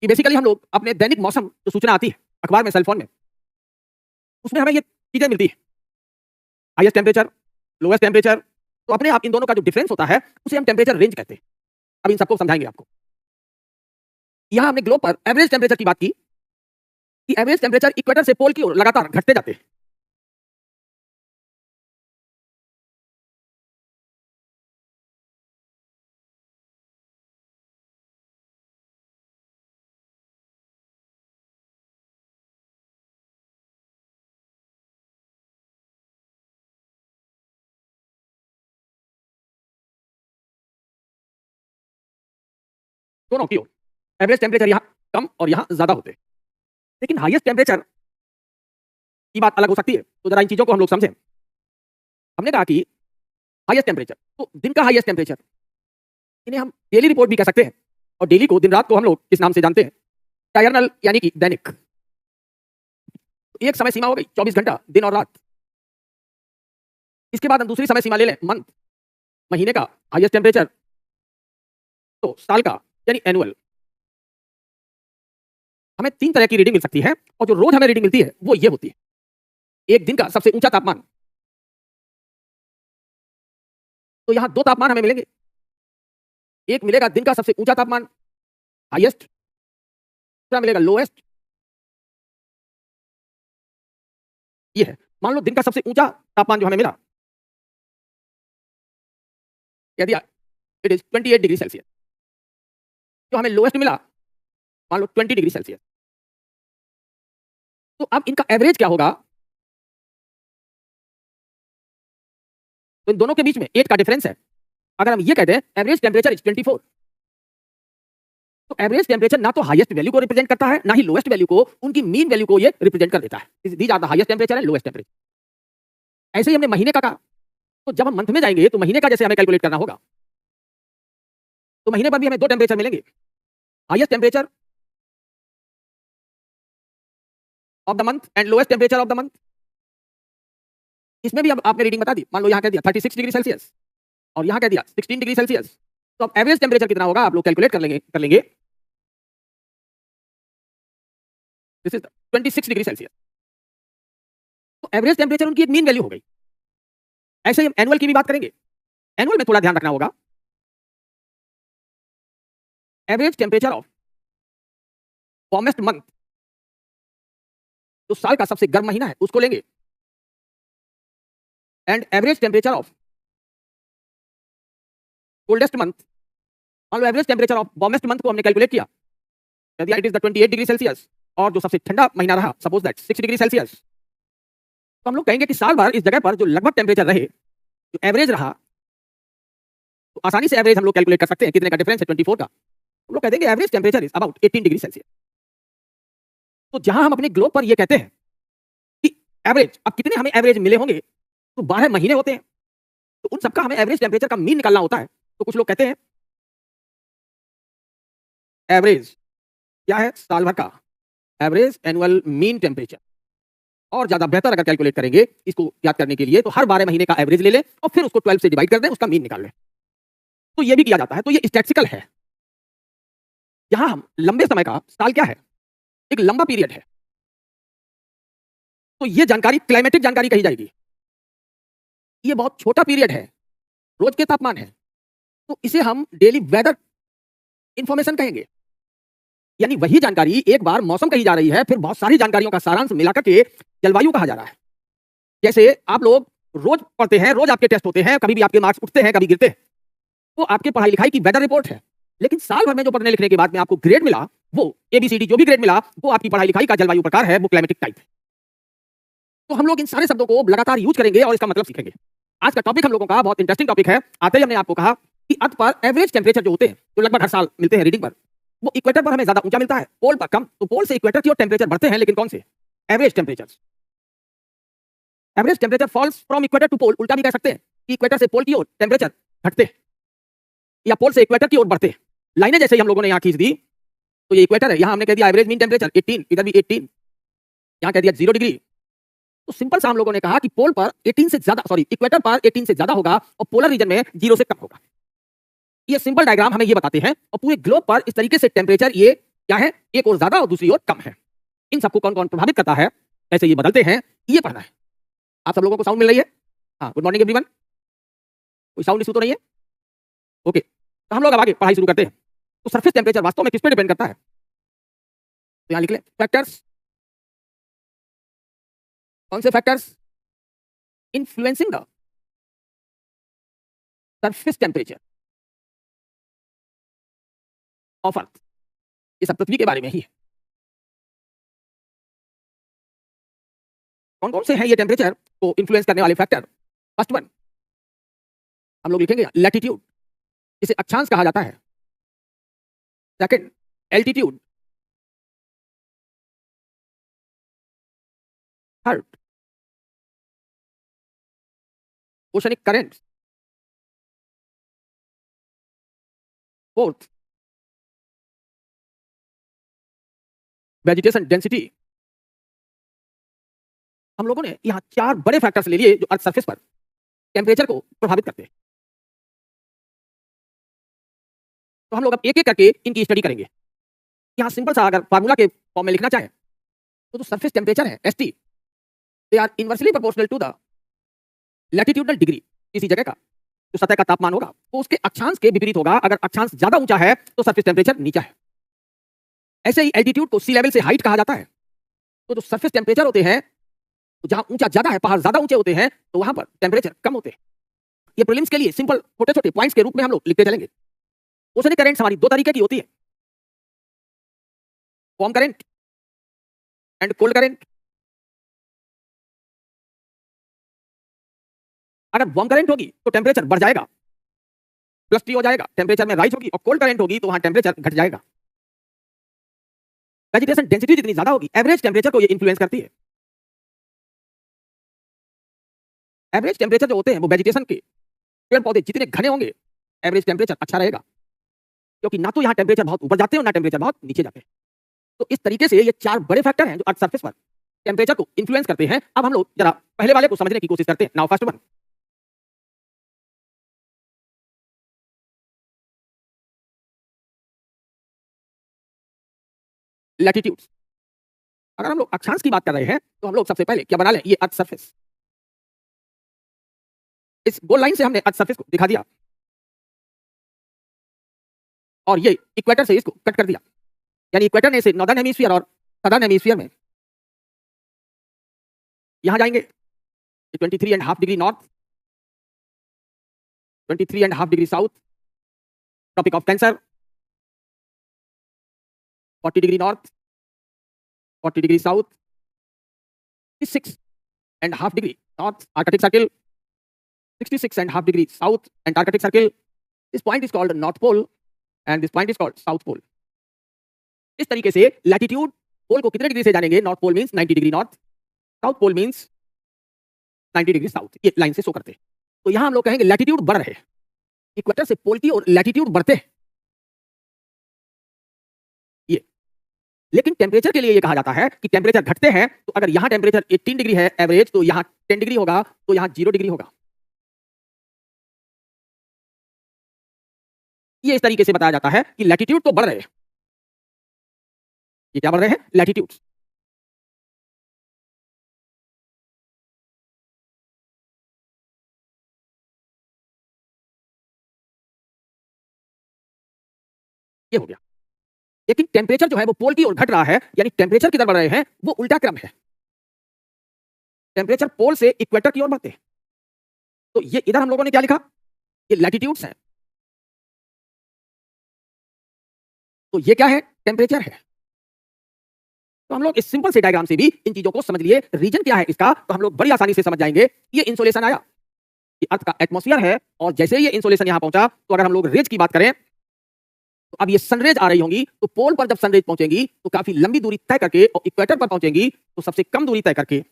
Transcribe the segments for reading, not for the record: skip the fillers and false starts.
कि बेसिकली हम लोग अपने दैनिक मौसम जो सूचना आती है अखबार में, सेल फोन में, उसमें हमें ये चीजें मिलती है, हाईएस्ट टेम्परेचर, लोएस्ट टेम्परेचर। तो अपने आप इन दोनों का जो डिफरेंस होता है उसे हम टेम्परेचर रेंज कहते हैं। अब इन सबको समझाएंगे आपको। यहाँ हमने ग्लोब पर एवरेज टेम्परेचर की बात की कि एवरेज टेम्परेचर इक्वेटर से पोल की ओर लगातार घटते जाते हैं। दोनों की ओर एवरेज टेम्परेचर यहाँ कम और यहाँ ज्यादा होते हैं, लेकिन हाईएस्ट टेम्परेचर की बात अलग हो सकती है। तो जरा इन चीजों को हम लोग समझें। हमने कहा कि हाईएस्ट टेम्परेचर, तो दिन का हाईएस्ट टेम्परेचर, इन्हें हम डेली रिपोर्ट भी कह सकते हैं। और डेली को, दिन रात को हम लोग किस नाम से जानते हैं? डायरनल, यानी कि दैनिक। एक समय सीमा हो गई 24 घंटा, दिन और रात। इसके बाद हम दूसरी समय सीमा ले लें, मंथ, महीने का हाईएस्ट टेम्परेचर, तो साल का यानी एनुअल। हमें 3 तरह की रीडिंग मिल सकती है, और जो रोज हमें रीडिंग मिलती है वो ये होती है। एक दिन का सबसे ऊंचा तापमान, तो यहां 2 तापमान हमें मिलेंगे। एक मिलेगा दिन का सबसे ऊंचा तापमान, हाईएस्ट, दूसरा मिलेगा लोएस्ट। ये है, मान लो दिन का सबसे ऊंचा तापमान जो हमें मिला, कह दिया इट इज 28 डिग्री सेल्सियस। जो हमें लोएस्ट मिला, मान लो 20 डिग्री सेल्सियस। तो अब इनका एवरेज क्या होगा? तो इन दोनों के बीच में 8 का डिफरेंस है। अगर हम ये कहते हैं एवरेज टेम्परेचर इज 24, तो एवरेज टेम्परेचर ना तो हाईएस्ट वैल्यू को रिप्रेजेंट करता है, ना ही लोएस्ट वैल्यू को, उनकी मीन वैल्यू को ये रिप्रेजेंट कर देता है। These are the highest temperature and lowest temperature. ऐसे ही हमने महीने का कहा, तो जब हम मंथ में जाएंगे तो महीने का जैसे हमें कैलकुलेट करना होगा, तो महीने पर भी हमें 2 टेम्परेचर मिलेंगे, highest temperature of the month and lowest temperature of the month. इसमें भी अब आपने रीडिंग बता दी, मान लो यहाँ कह दिया 36 डिग्री सेल्सियस और यहाँ कह दिया 16 डिग्री सेल्सियस। तो अब एवरेज टेम्परेचर कितना होगा आप लोग कैलकुलेट कर लेंगे। This is 26 degree Celsius. तो एवरेज टेम्परेचर उनकी एक मीन वैल्यू हो गई। ऐसे ही हम एनुअल की भी बात करेंगे। एनुअल में थोड़ा ध्यान रखना होगा। Average temperature of warmest month, जो साल का सबसे गर्म महीना है, उसको लेंगे, and average temperature of coldest month. मान लो average temperature of warmest month को हमने कैलकुलेट किया, it is the 28 degree Celsius, और जो सबसे ठंडा महीना रहा, सपोज दैट 6 डिग्री सेल्सियस। तो हम लोग कहेंगे कि साल भर इस जगह पर जो लगभग टेम्परेचर रहे, जो एवरेज रहा, तो आसानी से एवरेज हम लोग कैलकुलेट कर सकते हैं। कितने का डिफरेंस है? 24 का। हम लोग कह देंगे average temperature is about 18 degree Celsius. तो जहां हम अपने ग्लोब पर ये कहते हैं कि एवरेज, अब कितने हमें एवरेज मिले होंगे, तो 12 महीने होते हैं, तो उन सबका हमें एवरेज टेम्परेचर का मीन निकालना होता है। तो कुछ लोग कहते हैं एवरेज क्या है? साल भर का एवरेज एनुअल मीन टेम्परेचर। और ज्यादा बेहतर अगर कैलकुलेट करेंगे इसको याद करने के लिए, तो हर 12 महीने का एवरेज ले लें और फिर उसको 12 से डिवाइड कर दें, उसका मीन निकाल लें। तो ये भी किया जाता है। तो ये स्टैटिस्टिकल है। यहां हम लंबे समय का, साल क्या है? एक लंबा पीरियड है। तो ये जानकारी क्लाइमेटिक जानकारी कही जाएगी। ये बहुत छोटा पीरियड है, रोज के तापमान है, तो इसे हम डेली वेदर इंफॉर्मेशन कहेंगे। यानी वही जानकारी एक बार मौसम कही जा रही है, फिर बहुत सारी जानकारियों का सारांश मिलाकर के जलवायु कहा जा रहा है। जैसे आप लोग रोज पढ़ते हैं, रोज आपके टेस्ट होते हैं, कभी भी आपके मार्क्स उठते हैं, कभी गिरते हैं, वो आपके पढ़ाई लिखाई की वेदर रिपोर्ट है। लेकिन साल भर में जो पढ़ने लिखने के बाद में आपको ग्रेड मिला, वो ABCD जो भी ग्रेड मिला, वो आपकी पढ़ाई लिखाई का जलवायु प्रकार है, वो क्लाइमेटिक टाइप है। तो हम लोग इन सारे शब्दों को लगातार यूज करेंगे और इसका मतलब सीखेंगे। आज का टॉपिक हम लोगों का बहुत इंटरेस्टिंग टॉपिक है। आते ही हमने आपको कहा कि अर्थ पर एवरेज टेम्परेचर जो होते हैं, जो लगभग हर साल मिलते हैं रीडिंग पर, वो इक्वेटर पर हमें ज्यादा ऊंचा मिलता है, पोल पर कम। तो पोल से इक्वेटर की ओर टेम्परेचर बढ़ते हैं, लेकिन कौन से? Average temperature. Average temperature falls from equator to pole. उल्टा भी कह सकते हैं कि इक्वेटर से पोल की ओर टेम्परेचर घटते या पोल से इक्वेटर की ओर बढ़ते। लाइनें जैसे ही हम लोगों ने यहाँ खींच दी, तो ये इक्वेटर है, यहाँ हमने कह दिया एवरेज मीन टेम्परेचर 18, इधर भी 18, यहाँ कह दिया 0 डिग्री। तो सिंपल सा हम लोगों ने कहा कि पोल पर 18 से ज्यादा, सॉरी, इक्वेटर पर 18 से ज्यादा होगा और पोलर रीजन में 0 से कम होगा। ये सिंपल डायग्राम हमें ये बताते हैं। और पूरे ग्लोब पर इस तरीके से टेम्परेचर ये क्या है, एक और ज्यादा और दूसरी ओर कम है। इन सबको कौन कौन प्रभावित करता है, कैसे ये बदलते हैं, ये पढ़ना है। आप सब लोगों को साउंड मिल रही है? हाँ, गुड मॉर्निंग एवरीवन। कोई साउंड इशू तो नहीं है? ओके, तो हम लोग अब आगे पढ़ाई शुरू करते हैं। तो सरफेस टेम्परेचर वास्तव में किस पे डिपेंड करता है? तो यहां लिख लें फैक्टर्स। कौन से factors influencing the surface temperature of earth? ये सब पृथ्वी के बारे में ही है। कौन कौन से हैं ये टेम्परेचर को इन्फ्लुएंस करने वाले फैक्टर? फर्स्ट वन हम लोग लिखेंगे लैटिट्यूड, इसे अक्षांश कहा जाता है। Second altitude, third oceanic current, fourth vegetation density. हम लोगों ने यहाँ चार बड़े फैक्टर्स ले लिए जो अर्थ सरफेस पर टेम्परेचर को प्रभावित करते हैं। तो हम लोग अब एक एक करके इनकी स्टडी करेंगे। यहाँ सिंपल सा अगर फार्मूला के फॉर्म में लिखना चाहे तो जो सरफेस टेम्परेचर है S T, they are inversely proportional to the latitudinal degree. किसी जगह का जो सतह का तापमान होगा तो उसके अक्षांश के विपरीत होगा। अगर अक्षांश ज्यादा ऊंचा है तो सरफेस टेम्परेचर नीचा है। ऐसे ही एल्टीट्यूड को सी लेवल से हाइट कहा जाता है। तो जो सरफेस टेम्परेचर होते हैं, तो जहां ऊंचा ज्यादा है, पहाड़ ज्यादा ऊंचे होते हैं, तो वहां पर टेम्परेचर कम होते हैं। ये प्रीलिम्स के लिए सिंपल छोटे छोटे पॉइंट्स के रूप में हम लोग लिखते चलेंगे। ओशनिक करंट्स हमारी दो तरीके की होती है, warm current and cold current. अगर वार्म करंट होगी तो टेम्परेचर बढ़ जाएगा, प्लस टी हो जाएगा, टेम्परेचर में राइज होगी। और कोल्ड करंट होगी तो वहां टेम्परेचर घट जाएगा। वेजिटेशन डेंसिटी जितनी ज्यादा होगी, एवरेज टेम्परेचर को ये इन्फ्लुएंस करती है। एवरेज टेम्परेचर जो होते हैं वो वेजिटेशन के पेड़ पौधे जितने घने होंगे, एवरेज टेम्परेचर अच्छा रहेगा। क्योंकि ना तो यहाँ टेम्परेचर बहुत ऊपर जाते हैं और ना टेम्परेचर बहुत नीचे जाते हैं। तो इस तरीके से ये चार बड़े फैक्टर हैं जो अर्थ सरफेस पर टेम्परेचर को इन्फ्लुएंस करते हैं। अब हम लोग जरा पहले वाले को समझने की कोशिश करते हैं। Now first one, latitudes. अगर हम लोग अक्षांश की बात कर रहे हैं तो हम लोग सबसे पहले क्या बना लें, ये अर्थ सरफेस। इस गोल लाइन से हमने अर्थ सरफेस को दिखा दिया और ये इक्वेटर से इसको कट कर दिया। यानी इक्वेटर ने इसे नॉर्दर्न हेमिस्फीयर और सदर्न हेमिस्फीयर में यहां जाएंगे 23.5 degree north, 23.5 degree south, tropic of cancer, 40 degree north, 40 degree south, 66.5 degree north arctic circle, 66.5 degree south Antarctic circle. This point is called North Pole and this point is called South Pole. इस तरीके से latitude पोल को कितने degree से जानेंगे? North pole means 90 degree north, south pole means 90 degree south. ये line से show करते हैं। तो यहां हम लोग कहेंगे लैटिट्यूड बढ़ रहे हैं, इक्वेटर से पोल की और लैटिट्यूड बढ़ते हैं। ये लेकिन टेम्परेचर के लिए ये कहा जाता है कि टेम्परेचर घटते हैं। तो अगर यहां टेम्परेचर 18 डिग्री है एवरेज, तो यहां 10 डिग्री होगा, तो यहां 0 डिग्री होगा। ये इस तरीके से बताया जाता है कि लैटिट्यूड तो बढ़ रहे हैं। ये क्या बढ़ रहे हैं? लैटिट्यूड। ये हो गया। लेकिन टेम्परेचर जो है वो पोल की ओर घट रहा है, यानी टेम्परेचर किधर बढ़ रहे हैं, वो उल्टा क्रम है। टेम्परेचर पोल से इक्वेटर की ओर बढ़ते हैं। तो ये इधर हम लोगों ने क्या लिखा? ये लैटिट्यूड्स हैं। तो ये क्या है? टेम्परेचर है। तो हम लोग इस सिंपल से डायग्राम से भी इन चीजों को समझ लिए। रीजन क्या है इसका, तो हम लोग बड़ी आसानी से समझ जाएंगे। ये इंसोलेशन आया, ये अर्थ का एटमॉस्फेयर है, और जैसे ही ये इंसोलेशन यहां पहुंचा, तो अगर हम लोग रेज की बात करें, तो अब ये सनरेज आ रही होंगी। तो पोल पर जब सनरेज पहुंचेंगी तो काफी लंबी दूरी तय करके, और इक्वेटर पर पहुंचेंगी तो सबसे कम दूरी तय करके।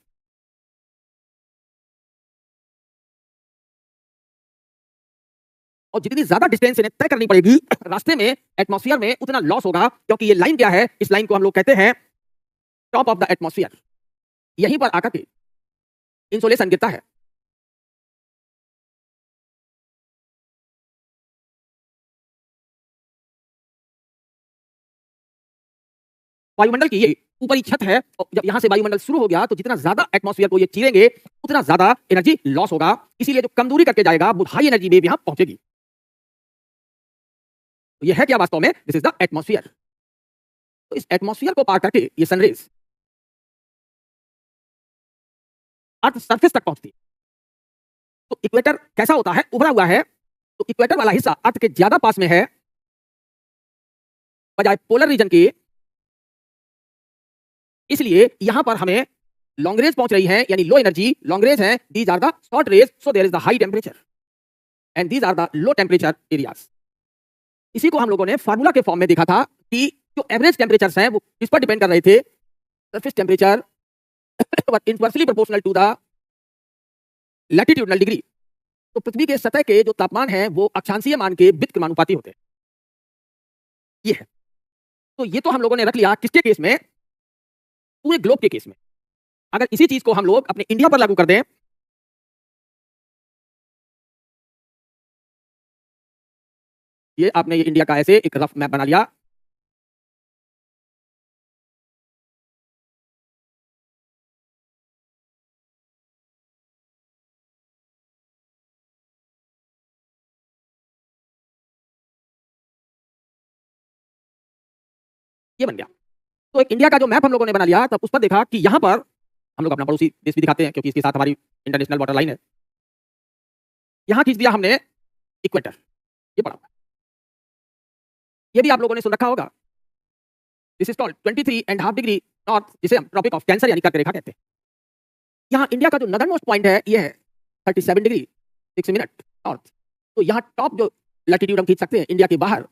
और जितनी ज्यादा डिस्टेंस इन्हें तय करनी पड़ेगी रास्ते में, एटमॉस्फेयर में, उतना लॉस होगा। क्योंकि ये लाइन क्या है? इस लाइन को हम लोग कहते हैं टॉप ऑफ द एटमॉस्फेयर। यहीं पर आकर के इंसोलेशन गिरता है। वायुमंडल की ये ऊपरी छत है, और जब यहां से वायुमंडल शुरू हो गया तो जितना ज्यादा एटमॉस्फेयर को ये चीरेंगे उतना ज्यादा एनर्जी लॉस होगा। इसीलिए जो कम दूरी करके जाएगा वो हाई एनर्जी वेव यहां पहुंचेगी। तो ये है क्या वास्तव में? This is the atmosphere. तो इस एटमॉस्फेयर को पार करके ये सनरेज अर्थ सरफेस तक पहुंचती है। तो इक्वेटर कैसा होता है? उभरा हुआ है। तो इक्वेटर वाला हिस्सा अर्थ के ज्यादा पास में है बजाय पोलर रीजन के। इसलिए यहां पर हमें लॉन्ग रेंज पहुंच रही है, यानी लो एनर्जी। लॉन्ग रेंज है, these are the short range, so there is the high temperature and these are the low temperature areas. इसी को हम लोगों ने फार्मूला के फॉर्म में देखा था कि जो एवरेज टेम्परेचर्स हैं वो किस पर डिपेंड कर रहे थे? Surface temperature inversely proportional to the latitudinal degree. तो पृथ्वी के सतह के जो तापमान है वो अक्षांशीय मान के व्युत्क्रमानुपाती होते हैं। ये है। तो ये तो हम लोगों ने रख लिया किसके केस में? पूरे ग्लोब के केस में। अगर इसी चीज को हम लोग अपने इंडिया पर लागू कर दें, ये आपने ये इंडिया का ऐसे एक रफ मैप बना लिया। ये बन गया। तो एक इंडिया का जो मैप हम लोगों ने बना लिया, तब उस पर देखा कि यहां पर हम लोग अपना पड़ोसी देश भी दिखाते हैं क्योंकि इसके साथ हमारी इंटरनेशनल वाटर लाइन है। यहां खींच दिया हमने इक्वेटर, ये पड़ा हुआ है। ये भी आप लोगों ने सुन रखा होगा। This is called 23.5 degree north, जिसे हम ट्रॉपिक ऑफ कैंसर यानी कर्क रेखा कहते हैं। यहाँ इंडिया का जो नदर्न मोस्ट पॉइंट है ये है 37 डिग्री 6 मिनट नॉर्थ। तो यहाँ टॉप जो लैटिट्यूड हम खींच सकते हैं इंडिया के बाहर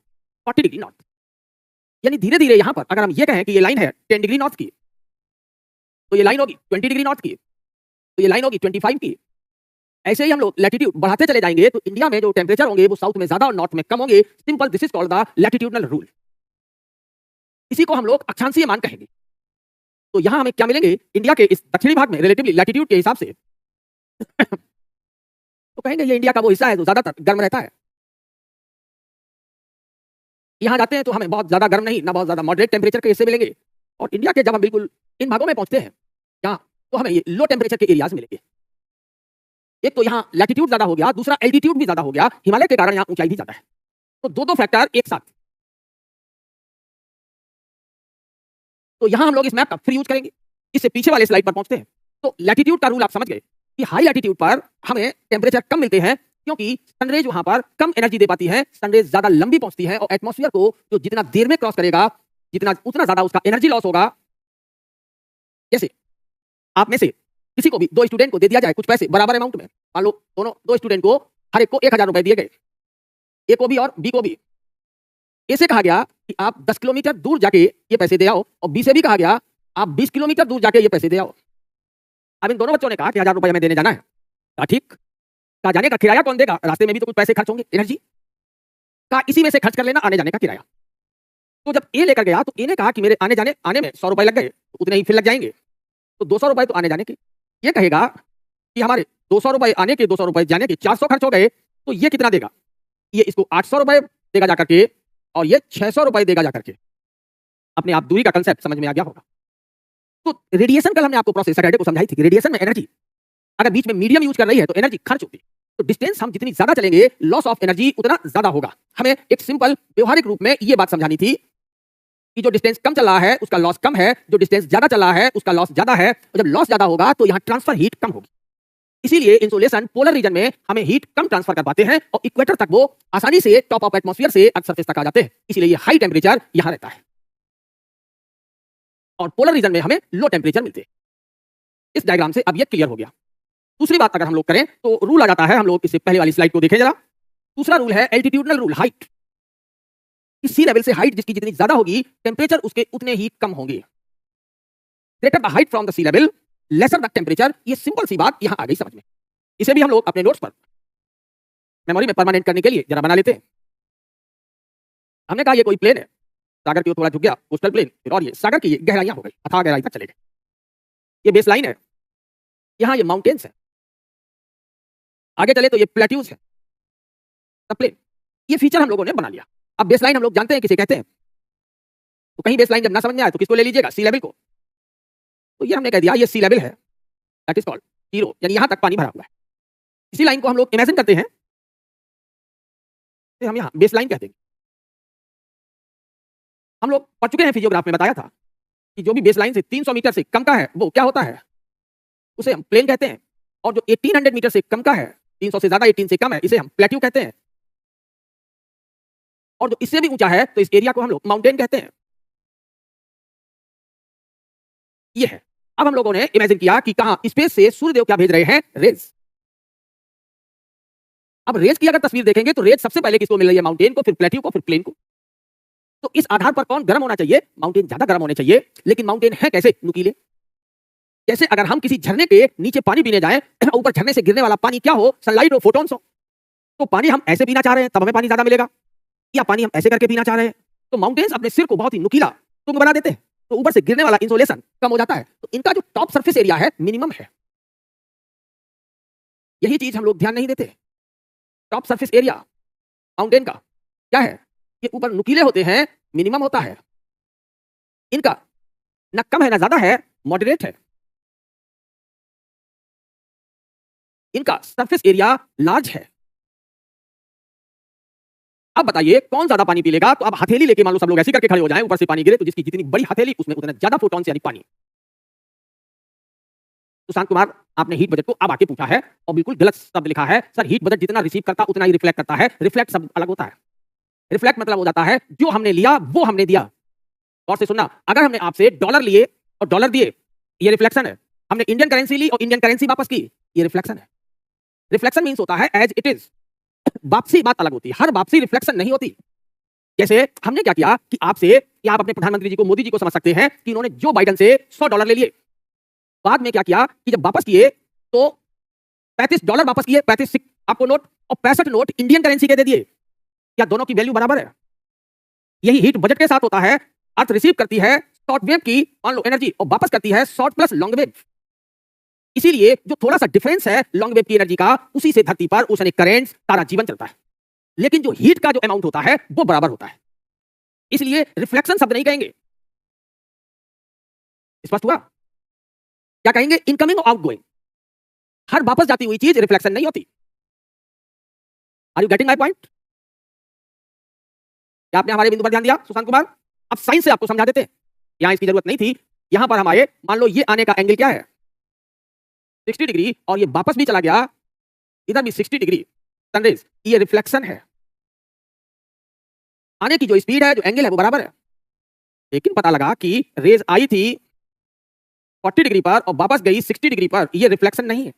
40 डिग्री नॉर्थ। यानी धीरे धीरे यहाँ पर अगर हम ये कहें कि ये लाइन है 10 डिग्री नॉर्थ की, तो ये लाइन होगी 20 डिग्री नॉर्थ की, तो ये लाइन होगी 25 की। ऐसे ही हम लोग लैटिट्यूड बढ़ाते चले जाएंगे तो इंडिया में जो टेम्परेचर होंगे वो साउथ में ज्यादा और नॉर्थ में कम होंगे। Simple, this is called the latitudinal rule. इसी को हम लोग अक्षांशीय मान कहेंगे। तो यहां हमें क्या मिलेंगे? इंडिया के इस दक्षिणी भाग में रिलेटिवली लैटिट्यूड के हिसाब से तो कहेंगे ये इंडिया का वो हिस्सा है जो ज्यादातर गर्म रहता है। यहां जाते हैं तो हमें बहुत ज्यादा गर्म नहीं, ना बहुत ज्यादा मॉडरेट टेम्परेचर के हिस्से मिलेंगे। और इंडिया के जब हम बिल्कुल इन भागों में पहुंचते हैं यहाँ, तो हमें ये लो टेम्परेचर के एरियाज मिलेंगे। एक तो यहाँ लैटिट्यूड ज्यादा हो गया, दूसरा एल्टीट्यूड भी ज्यादा हो गया, हिमालय के कारण यहाँ ऊंचाई भी ज्यादा है। तो दो दो फैक्टर एक साथ। तो यहां हम लोग इस मैप का फिर यूज करेंगे। इससे पीछे वाले स्लाइड पर पहुंचते हैं। तो लैटिट्यूड का रूल आप समझ गए कि हाई लैटिट्यूड पर हमें टेम्परेचर कम मिलते हैं क्योंकि सनरेज वहां पर कम एनर्जी दे पाती है, सनरेज ज्यादा लंबी पहुंचती है और एटमॉस्फेयर को जो जितना देर में क्रॉस करेगा जितना उतना ज्यादा उसका एनर्जी लॉस होगा। जैसे आप में से किसी को भी दो स्टूडेंट को दे दिया जाए कुछ पैसे बराबर अमाउंट में, मान लो दोनों दो स्टूडेंट को हर एक को 1000 रुपए दिए गए, ए को भी और बी को भी। ए से कहा गया कि आप 10 किलोमीटर दूर जाके ये पैसे दे आओ, और बी से भी कहा गया आप 20 किलोमीटर दूर जाके ये पैसे दे आओ। अब इन दोनों बच्चों ने कहा कि 1000 रुपए हमें देने जाना है। कहा ठीक। कहा जाने का किराया कौन देगा? रास्ते में भी तो कुछ पैसे खर्च होंगे, एनर्जी। कहा इसी में से खर्च कर लेना आने जाने का किराया। तो जब ए लेकर गया तो ए ने कहा कि मेरे आने में 100 रुपए लग गए, तो उतने ही फिर लग जाएंगे, तो 200 रुपए तो आने जाने के। ये कहेगा कि हमारे 200 रुपए आने के, 200 रुपए जाने के, 400 खर्च हो गए, तो ये कितना देगा? ये इसको 800 रुपए देगा जाकर के, और ये 600 रुपए देगा जाकर के। अपने आप दूरी का कंसेप्ट समझ में आ गया होगा। तो रेडिएशन कल हमने आपको प्रोसेस सैटरडे को समझाई थी कि रेडिएशन में एनर्जी अगर बीच में मीडियम यूज कर रही है तो एनर्जी खर्च होती है। तो डिस्टेंस हम जितनी ज्यादा चलेंगे लॉस ऑफ एनर्जी उतना ज्यादा होगा। हमें एक सिंपल व्यवहारिक रूप में ये बात समझानी थी कि जो डिस्टेंस कम चल रहा है उसका लॉस कम है, जो डिस्टेंस ज्यादा चल रहा है उसका लॉस ज्यादा है, और जब लॉस ज्यादा होगा तो यहाँ ट्रांसफर हीट कम होगी। इसीलिए इंसोलेशन पोलर रीजन में हमें हीट कम ट्रांसफर कर पाते हैं और इक्वेटर तक वो आसानी से टॉप ऑफ एटमॉस्फेयर से अर्थ सरफेस तक आ जाते हैं। इसलिए ये हाई टेम्परेचर यहां रहता है और पोलर रीजन में हमें लो टेम्परेचर मिलते हैं। इस डायग्राम से अब ये क्लियर हो गया। दूसरी बात अगर हम लोग करें तो रूल आ जाता है, हम लोग इससे पहले वाली स्लाइड को देखें जरा। दूसरा रूल है एल्टीट्यूडनल रूल, हाइट। सी लेवल से हाइट जिसकी जितनी ज्यादा होगी टेम्परेचर उसके उतने ही कम होंगे। Greater the height from the sea level lesser the temperature. ये सिंपल सी बात यहां आ गई समझ में। इसे भी हम लोग अपने नोट्स पर मेमोरी में परमानेंट करने के लिए जरा बना लेते हैं। हमने कहा ये कोई प्लेन है, सागर की ओर थोड़ा झुक गया, कोस्टल प्लेन, फिर और ये सागर की गहराइयां हो गई, अथाह गहराई तक चले गए। ये बेस लाइन है, यहां ये माउंटेन्स है, आगे चले तो ये प्लेट्यूज है, सब प्लेन। ये फीचर हम लोगों ने बना लिया। अब बेस लाइन हम लोग जानते हैं किसे कहते हैं। तो कहीं बेस लाइन जब ना समझ में आए तो किसको ले लीजिएगा, सी लेवल को। तो ये हमने कह दिया ये सी लेवल है, दैट इज कॉल्ड जीरो, यानी यहां तक पानी भरा हुआ है। इसी लाइन को हम लोग इमेजिन करते हैं, तो हम यहां बेस लाइन कहते हैं। हम लोग पढ़ चुके हैं, फिजियोग्राफ में बताया था कि जो भी बेस लाइन से 300 मीटर से कम का है वो क्या होता है, उसे हम प्लेन कहते हैं। और जो 1800 मीटर से कम का है, 300 से ज्यादा 18 से कम है, इसे हम प्लेट्यू कहते हैं। और जो इससे भी ऊंचा है तो इस एरिया को हम लोग माउंटेन कहते हैं। ये है। अब हम लोगों ने इमेजिन किया कि कहां स्पेस से सूर्यदेव क्या भेज रहे हैं, रेज। अब रेज की अगर तस्वीर देखेंगे तो रेज सबसे पहले किसको मिल रही है, माउंटेन को, फिर प्लेट्यू को, फिर प्लेन को। तो इस आधार पर कौन गर्म होना चाहिए, माउंटेन ज्यादा गर्म होने चाहिए। लेकिन माउंटेन है कैसे, नुकीले। जैसे अगर हम किसी झरने के नीचे पानी पीने जाएं, ऊपर झरने से गिरने वाला पानी क्या हो, सनलाइट हो, फोटॉन्स हो, तो पानी हम ऐसे पीना चाह रहे हैं तब हमें पानी ज्यादा मिलेगा, या पानी हम ऐसे करके पीना चाह रहे हैं तो माउंटेन्स अपने सिर को बहुत ही नुकीला तुंग बना देते हैं, तो ऊपर से गिरने वाला इंसोलेशन कम हो जाता है। तो इनका जो टॉप सरफेस एरिया है मिनिमम है। यही चीज हम लोग ध्यान नहीं देते। टॉप सरफेस एरिया माउंटेन का क्या है, ये ऊपर नुकीले होते हैं, मिनिमम होता है। इनका न कम है ना ज्यादा है, मॉडरेट है। इनका सरफेस एरिया लार्ज है। अब बताइए कौन ज्यादा पानी पी लेगा। तो अब हथेली लेके मान लो सब लोग ऐसे करके खड़े हो जाएं, ऊपर से पानी गिरे, तो जिसकी जितनी बड़ी हथेली उसमें उतना ज्यादा फोटॉन्स यानी पानी। सुशांत कुमार आपने हीट बजट को अब आके पूछा है और बिल्कुल गलत शब्द लिखा है, सर हीट बजट जितना रिसीव करता उतना ही रिफ्लेक्ट करता है। रिफ्लेक्ट शब्द अलग होता है। रिफ्लेक्ट मतलब हो जाता है जो हमने लिया वो हमने दिया। और से सुनना, अगर हमने आपसे डॉलर लिए और डॉलर दिए, ये रिफ्लेक्शन है। हमने इंडियन करेंसी ली और इंडियन करेंसी वापस की, ये रिफ्लेक्शन है। रिफ्लेक्शन मींस होता है एज इट इज। वापसी बात अलग होती है, हर वापसी रिफ्लेक्शन नहीं होती। जैसे हमने क्या किया कि आपसे, या आप अपने प्रधानमंत्री जी को, मोदी जी को समझ सकते हैं कि इन्होंने जो बाइडन से $100 ले लिए, बाद में क्या किया कि जब वापस किए तो $35 वापस किए, 35 आपको नोट, और 65 नोट इंडियन करेंसी के दे दिए। क्या दोनों की वैल्यू बराबर है? यही हीट बजट के साथ होता है। अर्थ रिसीव करती है शॉर्ट वेव की मान लो एनर्जी और वापस करती है शॉर्ट प्लस लॉन्ग वेव। इसीलिए जो थोड़ा सा डिफरेंस है लॉन्ग वेव की एनर्जी का, उसी से धरती पर उस करंट सारा जीवन चलता है। लेकिन जो हीट का जो अमाउंट होता है वो बराबर होता है, इसलिए रिफ्लेक्शन शब्द नहीं कहेंगे। स्पष्ट हुआ? क्या कहेंगे, इनकमिंग और आउटगोइंग। हर वापस जाती हुई चीज रिफ्लेक्शन नहीं होती। Are you getting my point? क्या आपने हमारे बिंदु पर ध्यान दिया सुशांत कुमार? अब साइंस से आपको समझा देते हैं, यहां इसकी जरूरत नहीं थी। यहां पर हम आए, मान लो ये आने का एंगल क्या है, 60 डिग्री, और ये वापस भी चला गया, इधर भी 60 डिग्री सनरेज, ये रिफ्लेक्शन है। आने की जो स्पीड है, जो एंगल है, वो बराबर है। लेकिन पता लगा कि रेज आई थी 40 डिग्री पर और वापस गई 60 डिग्री पर, ये रिफ्लेक्शन नहीं है।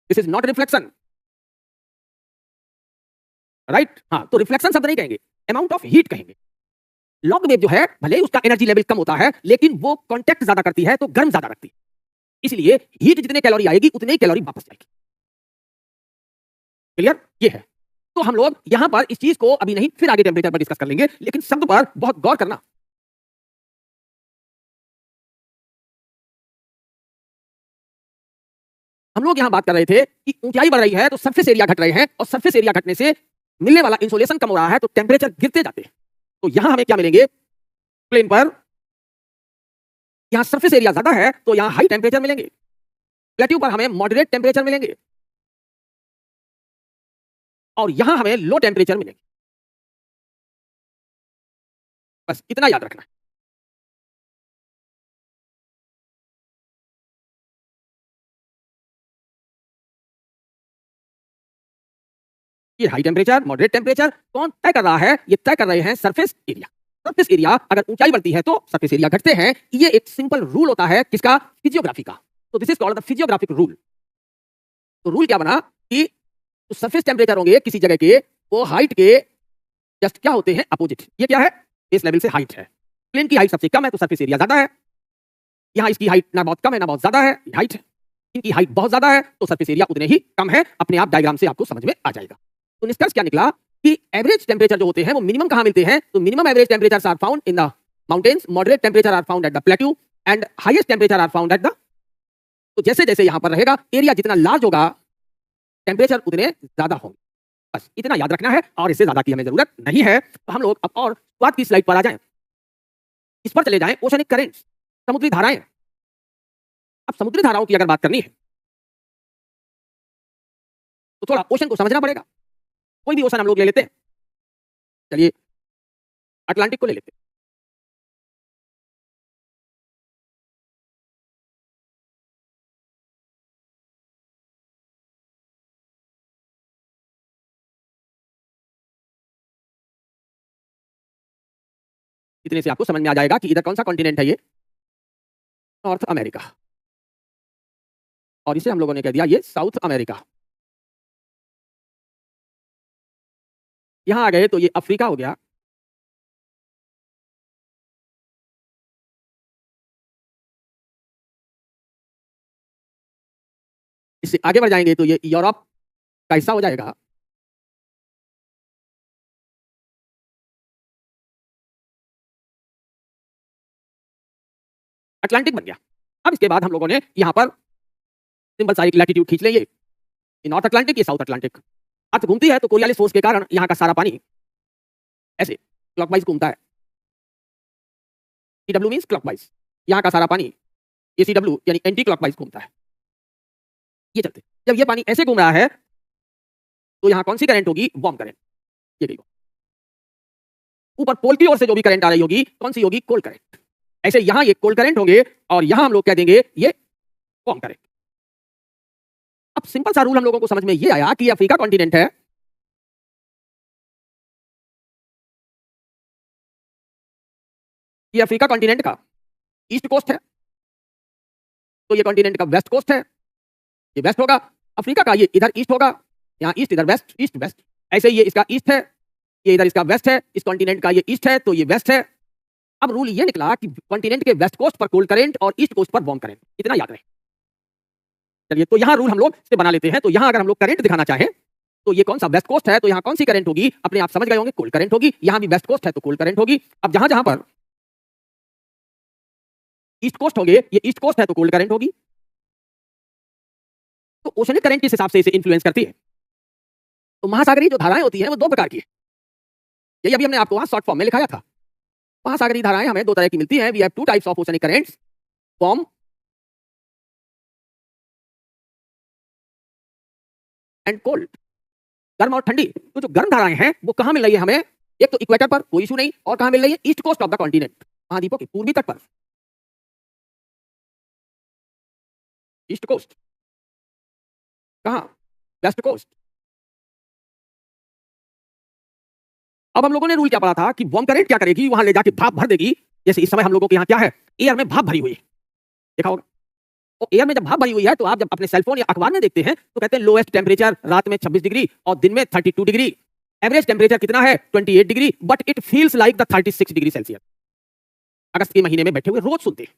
This is not reflection, right? हाँ, तो रिफ्लेक्शन शब्द नहीं कहेंगे, अमाउंट ऑफ हीट कहेंगे। लॉन्ग वेव जो है, भले ही उसका एनर्जी लेवल कम होता है, लेकिन वो कांटेक्ट ज्यादा करती है तो गर्म ज्यादा रखती है। इसलिए हीट जितने कैलोरी आएगी उतनी ही कैलोरी वापस जाएगी। क्लियर? ये है। तो हम लोग यहां पर इस चीज को अभी नहीं, फिर आगे टेम्परेचर पर डिस्कस कर लेंगे, लेकिन शब्द पर बहुत गौर करना। हम लोग यहां बात कर रहे थे कि ऊंचाई बढ़ रही है तो सरफेस एरिया घट रहे हैं, और सरफेस एरिया घटने से मिलने वाला इंसोलेशन कम हो रहा है तो टेम्परेचर गिरते जाते हैं। तो यहां हमें क्या मिलेंगे, प्लेन पर यहां सरफेस एरिया ज्यादा है तो यहां हाई टेम्परेचर मिलेंगे, प्लेट्यू पर हमें मॉडरेट टेम्परेचर मिलेंगे, और यहां हमें लो टेम्परेचर मिलेंगे। बस इतना याद रखना है। ये हाई टेम्परेचर, मॉडरेट टेम्परेचर कौन तय कर रहा है? ये तय कर रहे हैं सरफेस एरिया। सरफेस एरिया अगर ऊंचाई बढ़ती है तो सरफेस एरिया घटते हैं। ये एक सिंपल रूल होता है, किसका? फिजियोग्राफी का। तो this is called the physiographic rule. तो रूल क्या बना कि जो सरफेस टेम्परेचर होंगे किसी जगह के, वो हाइट के जस्ट क्या होते हैं, अपोजिट। ये क्या है? बेस लेवल से हाइट है। प्लेन की हाइट सबसे कम है तो सरफेस एरिया ज्यादा है। यहाँ इसकी हाइट ना बहुत कम है ना बहुत ज्यादा है, हाइट है। इनकी हाइट बहुत ज्यादा है तो सरफेस एरिया उतने ही कम है। अपने आप डायग्राम से आपको समझ में आ जाएगा। तो निष्कर्ष क्या निकला कि एवरेज टेम्परेचर जो होते हैं वो मिनिमम कहां मिलते हैं? तो minimum average temperatures are found in the mountains, moderate temperature are found at the plateau, and highest temperature are found at the. तो जैसे जैसे यहां पर रहेगा एरिया जितना लार्ज होगा टेम्परेचर उतने ज्यादा होंगे। बस इतना याद रखना है और इससे ज्यादा की हमें जरूरत नहीं है। तो हम लोग अब और बात की स्लाइड पर आ जाएं, इस पर चले जाएं, ओशनिक करेंट्स, समुद्री धाराएं। अब समुद्री धाराओं की अगर बात करनी है तो थोड़ा ओशन को समझना पड़ेगा। कोई भी ओशन हम लोग ले लेते हैं, चलिए अटलांटिक को ले लेते हैं। इतने से आपको समझ में आ जाएगा कि इधर कौन सा कॉन्टिनेंट है, ये नॉर्थ अमेरिका, और इसे हम लोगों ने कह दिया ये साउथ अमेरिका। यहां आ गए तो ये अफ्रीका हो गया, इससे आगे बढ़ जाएंगे तो ये यूरोप का हिस्सा हो जाएगा। अटलांटिक बन गया। अब इसके बाद हम लोगों ने यहां पर सिंपल सा एक लैटिट्यूड खींच लेंगे, ये नॉर्थ अटलांटिक, ये साउथ अटलांटिक। अर्थ घूमती है तो कोरियालिस फोर्स के कारण यहाँ का सारा पानी ऐसे क्लॉकवाइज घूमता है। सीडब्ल्यू मींस क्लॉकवाइज, यहाँ का सारा पानी एसीडब्ल्यू यानी एंटी क्लॉकवाइज घूमता है। ये चलते जब ये पानी ऐसे घूम रहा है तो यहाँ कौन सी करंट होगी, वार्म करंट। ये गई ऊपर पोल की ओर से जो भी करंट आ रही होगी कौन सी होगी, कोल्ड करंट। ऐसे यहाँ ये कोल्ड करंट होंगे और यहाँ हम लोग कह देंगे ये वार्म करंट। अब सिंपल सा रूल हम लोगों को समझ में ये आया कि अफ्रीका कॉन्टिनेंट है, ये अफ्रीका कॉन्टिनेंट का ईस्ट कोस्ट है, तो ये कॉन्टिनेंट का वेस्ट कोस्ट है, ये वेस्ट होगा। अफ्रीका का ये इधर ईस्ट होगा, यहाँ ईस्ट इधर वेस्ट, ईस्ट वेस्ट। ऐसे ये इसका ईस्ट है, ये इधर इसका वेस्ट है, इस कॉन्टिनेंट का ये ईस्ट है तो ये वेस्ट है। अब रूल ये निकला कि कॉन्टिनेंट के वेस्ट कोस्ट पर कोल्ड करंट और ईस्ट कोस्ट पर वार्म करंट, इतना याद रहे। चलिए तो यहाँ रूल हम लोग से बना लेते हैं। तो यहाँ अगर हम लोग करंट दिखाना चाहें तो ये कौन सा वेस्ट कोस्ट है तो यहाँ कौन सी करंट होगी, अपने आप समझ गए होंगे, कोल्ड करंट होगी। यहाँ भी वेस्ट कोस्ट है तो कोल्ड करंट होगी। अब जहां जहां पर ईस्ट कोस्ट होंगे, ये ईस्ट कोस्ट है तो कोल्ड करंट होगी। तो ओशनिक करंट किस हिसाब से इसे इन्फ्लुएंस करती है, तो महासागरीय जो धाराएं होती हैं वो दो प्रकार की है। यही अभी हमने आपको वहां शॉर्ट फॉर्म में लिखाया था। महासागरीय धाराएं हमें दो तरह की मिलती हैं। We have two types of oceanic currents, warm and cold, गर्म और ठंडी। तो जो गर्म धाराएं हैं वो कहां मिल रही है हमें, एक तो इक्वेटर पर, कोई इशू नहीं, और कहां मिल रही है, east coast of the continent, महाद्वीपों के पूर्वी तट पर, ईस्ट कोस्ट। कहां, वेस्ट कोस्ट। अब हम लोगों ने रूल क्या पढ़ा था कि वार्म करंट क्या करेगी, वहां ले जाके भाप भर देगी। जैसे इस समय हम लोगों के यहाँ क्या है, एयर में भाप भरी हुई है, देखा होगा। और एयर में जब भाप भरी हुई है तो आप जब अपने सेलफोन या अखबार में देखते हैं तो कहते हैं लोएस्ट टेम्परेचर रात में 26 डिग्री और दिन में 32 डिग्री। एवरेज टेम्परेचर कितना है, 28 degree, but it feels like the 36 degree Celsius. अगस्त के महीने में बैठे हुए रोज सुनते हैं।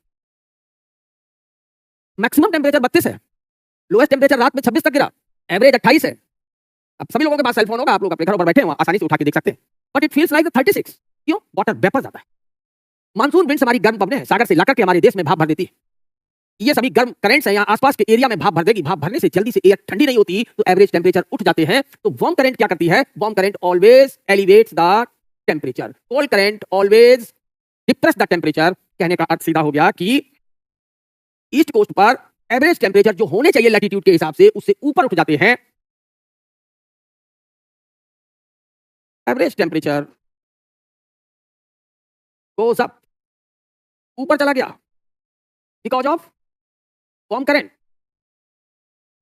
मैक्सिमम टेम्परेचर 32 है, लोएस्ट टेम्परेचर रात में 26 तक गिरा, एवरेज 28 है। अब सभी लोगों के पास सेलफोन होगा, आप लोग अपने घरों पर बैठे हो, आसानी से उठा के देख सकते हैं। But it feels like the 36। क्यों, वाटर वेपर जाता है। मानसून विंड्स हमारी गर्म पवनें हैं, सागर से लाकर के हमारे देश में भाप भर देती है। ये सभी गर्म करंट्स हैं, यहाँ आसपास के एरिया में भाप भर देगी। भाप भरने से जल्दी से एयर ठंडी नहीं होती तो एवरेज टेम्परेचर उठ जाते हैं। तो वार्म करंट क्या करती है, warm current always elevates the temperature, cold current always depress the temperature. कहने का अर्थ सीधा हो गया कि ईस्ट कोस्ट पर एवरेज टेम्परेचर जो होने चाहिए लैटिट्यूड के हिसाब से उससे ऊपर उठ जाते हैं। एवरेज टेम्परेचर गोज अप, ऊपर चला गया because of warm current.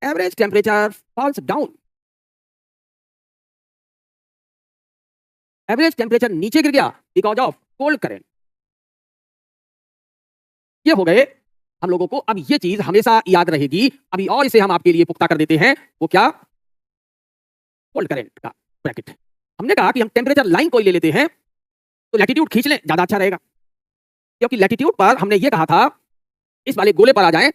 Average temperature falls down, average temperature नीचे गिर गया बिकॉज ऑफ कोल्ड करंट। ये हो गए हम लोगों को। अब ये चीज हमेशा याद रहेगी। अभी और इसे हम आपके लिए पुख्ता कर देते हैं। वो क्या, कोल्ड करंट का ब्रैकेट। हमने कहा कि हम टेम्परेचर लाइन कोई ले लेते हैं तो लैटिट्यूड खींच लें, ज्यादा अच्छा रहेगा। क्योंकि लैटिट्यूड पर हमने ये कहा था, इस वाले गोले पर आ जाएं।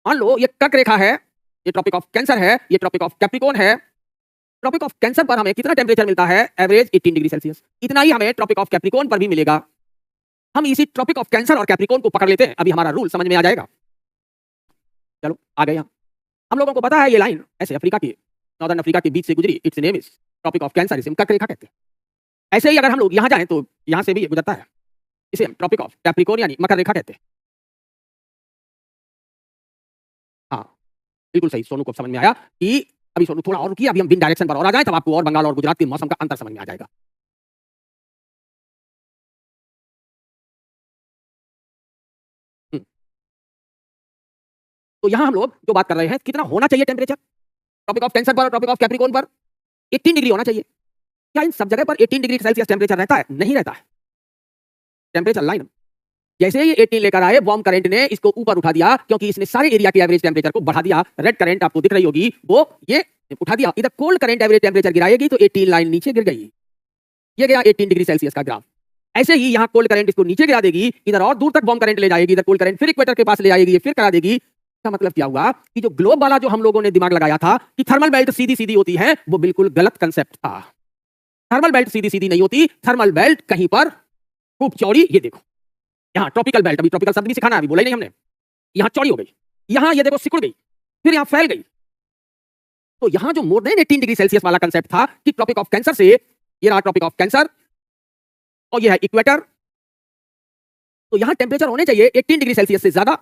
मान लो ये कर्क रेखा है, ये ट्रॉपिक ऑफ कैंसर है, ये ट्रॉपिक ऑफ कैप्रिकॉर्न है। ट्रॉपिक ऑफ कैंसर पर हमें कितना टेम्परेचर मिलता है, एवरेज 18 डिग्री सेल्सियस। इतना ही हमें ट्रॉपिक ऑफ कैप्रिकॉर्न पर भी मिलेगा। हम इसी ट्रॉपिक ऑफ कैंसर और कैप्रिकॉर्न को पकड़ लेते हैं, अभी हमारा रूल समझ में आ जाएगा। चलो आ गए। हम लोगों को पता है ये लाइन ऐसे अफ्रीका की नॉर्दर्न अफ्रीका के बीच से गुजरी, its name is tropic of cancer, इसे हम कर्क रेखा कहते हैं। ऐसे ही अगर हम लोग यहाँ जाएं तो यहाँ से भी गुजरता है, इसे हम ट्रॉपिक ऑफ कैप्रिकॉर्न यानी मकर रेखा कहते हैं। हाँ, बिल्कुल सही, सोनू को समझ में आया कि अभी सोनू थोड़ा और रुकिए, अभी हम विंड डायरेक्शन पर और आ जाए, तब आपको और बंगाल और गुजरात के मौसम का अंतर समझ में आ जाएगा। तो यहाँ हम लोग जो बात कर रहे हैं, कितना होना चाहिए टेम्परेचर ट्रॉपिक ऑफ कैंसर पर, ट्रॉपिक ऑफ कैप्रिकॉर्न पर 18 डिग्री होना चाहिए। क्या इन सब जगह पर 18 डिग्री सेल्सियस टेम्परेचर रहता है? नहीं रहता है। टेम्परेचर लाइन जैसे ही 18 लेकर आए, वार्म करंट ने इसको ऊपर उठा दिया, क्योंकि इसने सारे एरिया के एवरेज टेम्परेचर को बढ़ा दिया। रेड करंट आपको दिख रही होगी, वो ये उठा दिया। इधर कोल्ड करंट एवरेज टेम्परेचर गिराएगी तो 18 लाइन नीचे गिर गई। ये गया 18 डिग्री सेल्सियस का ग्राफ। ऐसे ही यहाँ कोल्ड करंट इसको नीचे गिरा देगी, इधर और दूर तक वार्म करंट ले जाएगी, इधर कोल्ड करंट फिर इक्वेटर के पास ले आएगी, फिर करा देगी। इसका मतलब क्या हुआ कि जो ग्लोब वाला जो हम लोगों ने दिमाग लगाया था कि थर्मल बेल्ट सीधी सीधी होती है, वो बिल्कुल गलत कंसेप्ट था। थर्मल बेल्ट सीधी सीधी नहीं होती, थर्मल बेल्ट कहीं पर खूब चौड़ी, ये देखो यहाँ ट्रॉपिकल बेल्ट, अभी ट्रॉपिकल शब्द भी सिखाना, अभी बोला ही नहीं हमने। यहाँ चौड़ी हो गई, यहाँ ये देखो सिकुड़ गई, फिर यहाँ फैल गई। तो यहाँ जो मोर देन 18 डिग्री सेल्सियस वाला कंसेप्ट था कि ट्रॉपिक ऑफ कैंसर से, ये रहा ट्रॉपिक ऑफ कैंसर और ये है इक्वेटर, तो यहाँ टेम्परेचर होने चाहिए 18 डिग्री सेल्सियस से ज्यादा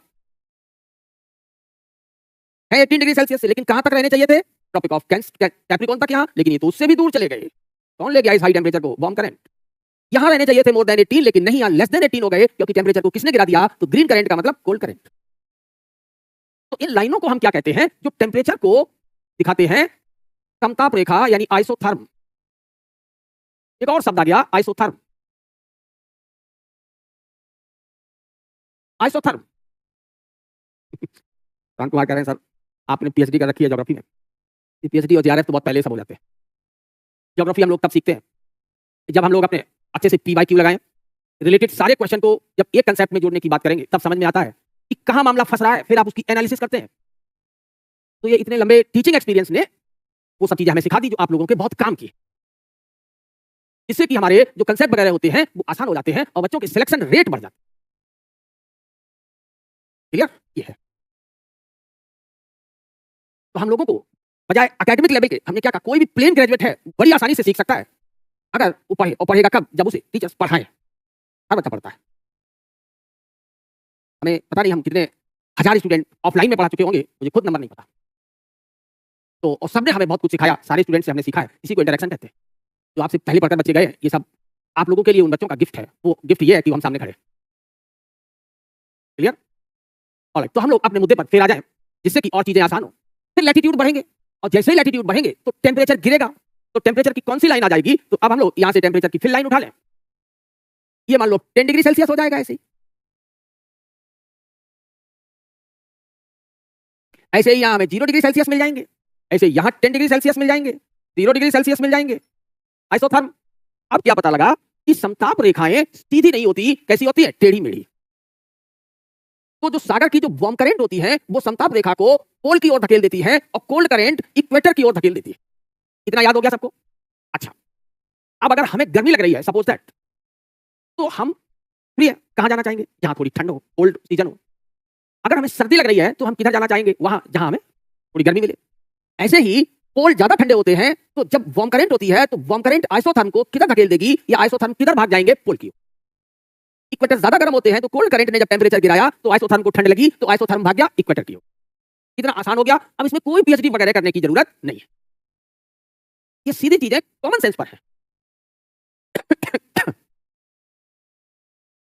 है, 18 डिग्री सेल्सियस से, लेकिन कहां तक रहने चाहिए थे? ट्रॉपिक ऑफ कैप्रिकॉर्न तक यहाँ, लेकिन ये तो उससे भी दूर चले गए। कौन ले गया इस हाई टेम्परेचर को? Warm current. यहां रहने चाहिए थे मोर देन 18, लेकिन नहीं, यहाँ लेस देन 18 हो गए, क्योंकि टेम्परेचर को किसने गिरा दिया? तो ग्रीन करंट का मतलब कोल्ड करंट। तो इन लाइनों को हम क्या कहते हैं? जो टेम्परेचर को दिखाते हैं समताप रेखा यानी आइसोथर्म। एक और शब्द आ गया, आइसोथर्म। आइसोथर्म राम कुमार कह रहे हैं सर आपने पीएचडी कर रखी है ज्योग्राफी में। पीएचडी और जेआरएफ तो बहुत पहले सब हो जाते हैं। ज्योग्राफी हम लोग तब सीखते हैं जब हम लोग अपने अच्छे से पीवाईक्यू लगाएं, रिलेटेड सारे क्वेश्चन को जब एक कंसेप्ट में जोड़ने की बात करेंगे, तब समझ में आता है कि कहां मामला फंस रहा है, फिर आप उसकी एनालिसिस करते हैं। तो ये इतने लंबे टीचिंग एक्सपीरियंस ने वो सब चीजें हमें सिखा दी जो आप लोगों के बहुत काम की, इससे कि हमारे जो कंसेप्ट वगैरह होते हैं वो आसान हो जाते हैं और बच्चों के सिलेक्शन रेट बढ़ जाते हैं। क्लियर? ये है। तो हम लोगों को बजाय एकेडमिक लेवल के, हमने क्या कहा, कोई भी प्लेन ग्रेजुएट है बड़ी आसानी से सीख सकता है अगर वो पढ़े, और पढ़ेगा कब? जब उसे टीचर्स पढ़ाएं। हर बच्चा पढ़ता है। हमें पता नहीं हम कितने हजार स्टूडेंट ऑफलाइन में पढ़ा चुके होंगे, मुझे खुद नंबर नहीं पता। तो और सबने हमें बहुत कुछ सिखाया, सारे स्टूडेंट से हमने सीखा है, इसी को इंटरेक्शन कहते हैं। जो आपसे पहले पढ़कर बच्चे गए, ये सब आप लोगों के लिए उन बच्चों का गिफ्ट है। वो गिफ्ट ये है कि हम सामने खड़े। क्लियर? ऑलराइट, तो हम लोग अपने मुद्दे पर फिर आ जाएं, जिससे कि और चीजें आसान हो। फिर लैटिट्यूड बढ़ेंगे, और जैसे ही लैटिट्यूड बढ़ेंगे तो टेम्परेचर गिरेगा। तो टेम्परेचर की कौन सी लाइन आ जाएगी? तो अब हम लोग यहां से टेम्परेचर की फिर लाइन उठा लें। ये मान लो 10 डिग्री सेल्सियस हो जाएगा। ऐसे ही यहां हमें 0 डिग्री सेल्सियस मिल जाएंगे, ऐसे यहां 10 डिग्री सेल्सियस मिल जाएंगे, 0 डिग्री सेल्सियस मिल जाएंगे। आइसोथर्म। अब क्या पता लगा कि समताप रेखाएं सीधी नहीं होती, कैसी होती है? टेढ़ी मेढ़ी। तो जो सागर की जो वार्म करंट होती है वो समताप रेखा को पोल की ओर धकेल देती है और कोल्ड करंट इक्वेटर की ओर धकेल देती है। इतना याद हो गया सबको? अच्छा, अब अगर हमें गर्मी लग रही है, सपोज दैट, तो हम प्रिय कहां जाना चाहेंगे? जहां थोड़ी ठंड हो, कोल्ड सीजन हो। अगर हमें सर्दी लग रही है तो हम किधर जाना चाहेंगे? वहां जहां हमें थोड़ी गर्मी मिले। ऐसे ही पोल ज्यादा ठंडे होते हैं, तो जब वार्म करंट होती है तो वार्म करंट आइसोथर्म को किधर धकेल देगी, या आइसोथर्म किधर भाग जाएंगे? पोल की ओर। इक्वेटर ज्यादा गर्म होते हैं, तो कोल्ड करंट ने जब टेम्परेचर गिराया तो आइसोथर्म को ठंड लगी, तो आइसोथर्म भाग गया इक्वेटर की ओर। कितना आसान हो गया। अब इसमें कोई पीएचडी वगैरह करने की जरूरत नहीं है, ये सीधी चीजें कॉमन सेंस पर है।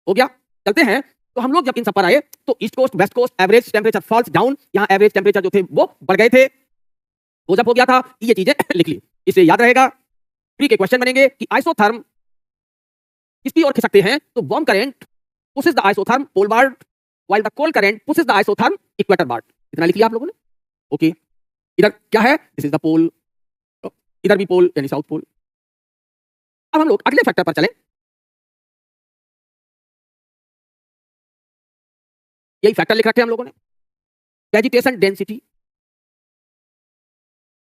हो गया? चलते हैं। तो हम लोग जब इन सब पर आए तो east coast west coast average temperature falls down, यहां एवरेज टेम्परेचर जो थे वो बढ़ गए थे। वो जब हो गया था, ये चीजें लिख ली, इसे याद रहेगा। प्री के क्वेश्चन बनेंगे कि आइसोथर्म किसकी ओर खिसकते हैं? तो warm current pushes the isotherm poleward, while the cold current pushes the isotherm equatorward. इतना लिख लिया आप लोगों ने? ओके, इधर क्या है? दिस इज द पोल, इधर भी पोल यानी साउथ पोल। अब हम लोग अगले फैक्टर पर चलें। यही फैक्टर लिख रखे हैं हम लोगों ने, वेजिटेशन डेंसिटी।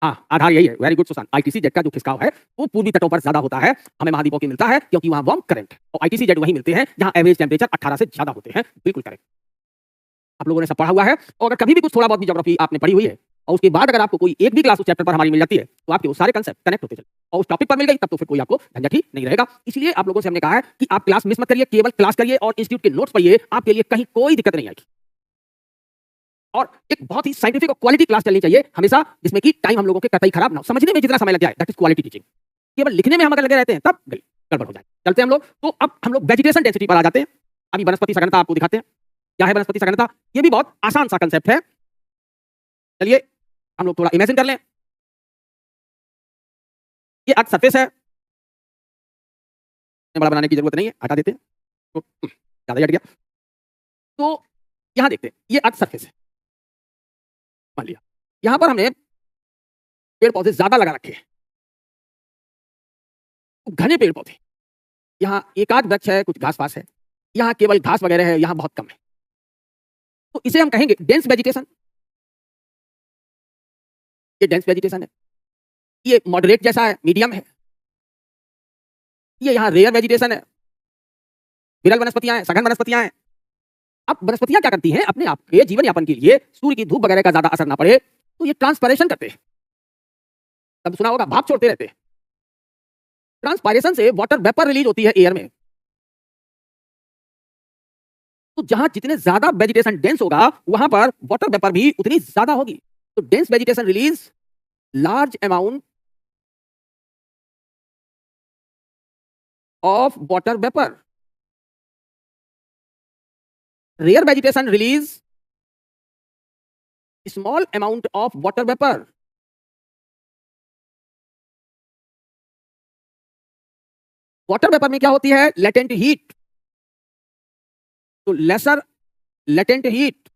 हाँ, आधार यही है। Very good Sushant. ITC jet का जो खिसकाव है वो पूर्वी तटों पर ज्यादा होता है, हमें महाद्वीपों की मिलता है क्योंकि वहां वार्म करंट है, और आईटीसी जेट वहीं मिलते हैं जहां एवरेज टेम्परेचर 18 से ज्यादा होते हैं। बिल्कुल करेक्ट, आप लोगों ने सब पढ़ा हुआ है। और अगर कभी भी कुछ थोड़ा बहुत भी ज्योग्राफी आपने पढ़ी हुई है और उसके बाद अगर आपको कोई एक भी क्लास उस चैप्टर पर हमारी मिल जाती है तो आपके वो सारे कंसेप्ट कनेक्ट होते चले और उस टॉपिक पर मिल गई तब तो फिर कोई आपको झंझट ही नहीं रहेगा। इसलिए आप लोगों से हमने कहा है कि आप क्लास मिस मत करिए, केवल क्लास करिए और इंस्टीट्यूट के नोट्स पढ़िए, आपके लिए कहीं कोई दिक्कत नहीं आएगी। और एक बहुत ही साइंटिफिक और क्वालिटी क्लास चलनी चाहिए हमेशा, जिसमें कि टाइम हम लोगों के कतई खराब ना हो, समझने में जितना समय लग जाए, दैट इज क्वालिटी टीचिंग। केवल लिखने में हम अगर लगे रहते हैं तब गड़बड़ हो जाए। चलते हैं हम लोग, तो अब हम लोग वेजिटेशन डेंसिटी पर आ जाते हैं। अभी वनस्पति सघनता आपको दिखाते हैं। क्या है वनस्पति सघनता? ये भी बहुत आसान सा कंसेप्ट है। चलिए हम लोग थोड़ा इमेजिन कर लें। ये अर्थ सरफेस है, बड़ा बनाने की जरूरत नहीं है, हटा देते हैं तो ज्यादा ही हट गया। तो यहां देखते हैं, ये अर्थ सरफेस है, मान लिया। यहां पर हमने पेड़ पौधे ज्यादा लगा रखे हैं, घने पेड़ पौधे। यहाँ एक आध वृक्ष है, कुछ घास पास है, यहाँ केवल घास वगैरह है, यहाँ बहुत कम है। तो इसे हम कहेंगे डेंस वेजिटेशन। ये डेंस वेजिटेशन है। ये मॉडरेट जैसा है, मीडियम है। ये यहाँ रेयर वेजिटेशन है, विरल वनस्पतियां हैं, सघन वनस्पतियां हैं। अब वनस्पतियां क्या करती हैं, अपने आप के जीवन यापन के लिए सूर्य की धूप वगैरह का ज्यादा असर ना पड़े तो ये ट्रांसपायरेशन करते हैं। तब सुना होगा, भाप छोड़ते रहते हैं। ट्रांसपायरेशन से वाटर वेपर रिलीज होती है एयर में। तो जहां जितने ज्यादा वेजिटेशन डेंस होगा वहां पर वाटर वेपर भी उतनी ज्यादा होगी। तो dense vegetation release large amount of water vapour. Rare vegetation release small amount of water vapour. Water vapour में क्या होती है, लेटेंट हीट। तो lesser latent heat,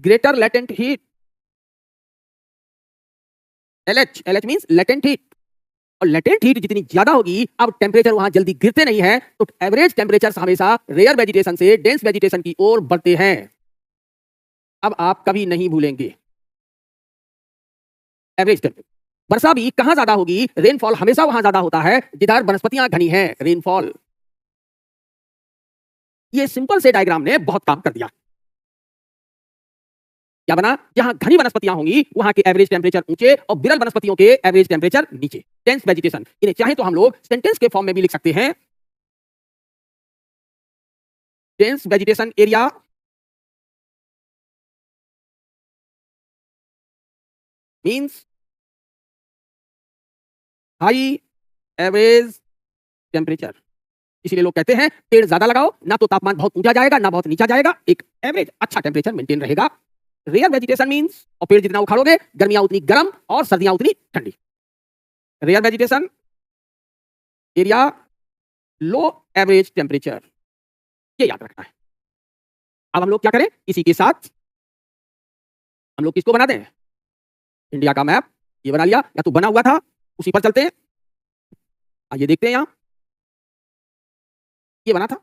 greater latent heat, LH। LH means latent heat. और latent heat जितनी ज्यादा होगी, अब टेम्परेचर वहां जल्दी गिरते नहीं है, तो एवरेज टेम्परेचर हमेशा रेयर वेजिटेशन से डेंस वेजिटेशन की ओर बढ़ते हैं। अब आप कभी नहीं भूलेंगे एवरेज टेम्परेचर। वर्षा भी कहां ज्यादा होगी, रेनफॉल हमेशा वहां ज्यादा होता है जिधर वनस्पतियां घनी हैं, रेनफॉल। ये सिंपल से डायग्राम ने बहुत काम कर दिया। क्या बना, जहां घनी वनस्पतियां होंगी वहां के एवरेज टेम्परेचर ऊंचे और विरल वनस्पतियों के एवरेज टेम्परेचर नीचे। डेंस वेजिटेशन, इन्हें चाहे तो हम लोग सेंटेंस के फॉर्म में भी लिख सकते हैं। Dense vegetation area means high average temperature. इसीलिए लोग कहते हैं पेड़ ज्यादा लगाओ, ना तो तापमान बहुत ऊंचा जाएगा ना बहुत नीचा जाएगा, एक एवरेज अच्छा टेम्परेचर मेंटेन रहेगा। रेयर वेजिटेशन मींस, और पेड़ जितना उखाड़ोगे गर्मियां उतनी गर्म और सर्दियां उतनी ठंडी। Rare vegetation area low average temperature, ये याद रखना है। अब हम लोग क्या करें, इसी के साथ हम लोग किसको बना दें, इंडिया का मैप। ये बना लिया, या तो बना हुआ था, उसी पर चलते हैं। आइए देखते हैं, यहां ये बना था,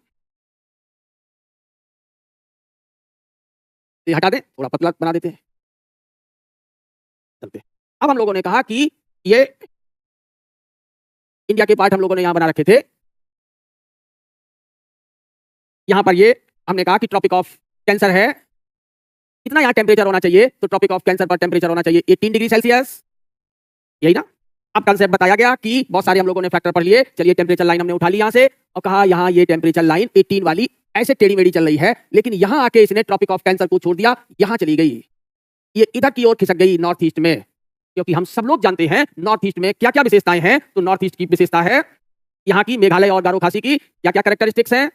ये हटा दें, थोड़ा पतला बना देते हैं, चलते हैं। अब हम लोगों ने कहा कि ये इंडिया के पार्ट हम लोगों ने यहां बना रखे थे। यहां पर ये हमने कहा कि ट्रॉपिक ऑफ कैंसर है, कितना यहां टेम्परेचर होना चाहिए, तो ट्रॉपिक ऑफ कैंसर पर टेम्परेचर होना चाहिए 18 डिग्री सेल्सियस, यही ना। अब कंसेप्ट बताया गया कि बहुत सारे हम लोगों ने फैक्टर पढ़ लिए। चलिए टेम्परेचर लाइन हमने उठा ली यहां से और कहा यहां ये टेम्परेचर लाइन 18 वाली ऐसे टेढ़ी मेढ़ी चल रही है, लेकिन यहां आके इसने ट्रॉपिक ऑफ कैंसर को छोड़ दिया, यहां चली गई, ये इधर की ओर खिसक गई नॉर्थ ईस्ट में। क्योंकि हम सब लोग जानते हैं नॉर्थ ईस्ट में क्या क्या विशेषताएं हैं। तो नॉर्थ ईस्ट की विशेषता है यहाँ की, मेघालय और गारो खासी की क्या क्या कैरेक्टरिस्टिक्स हैं।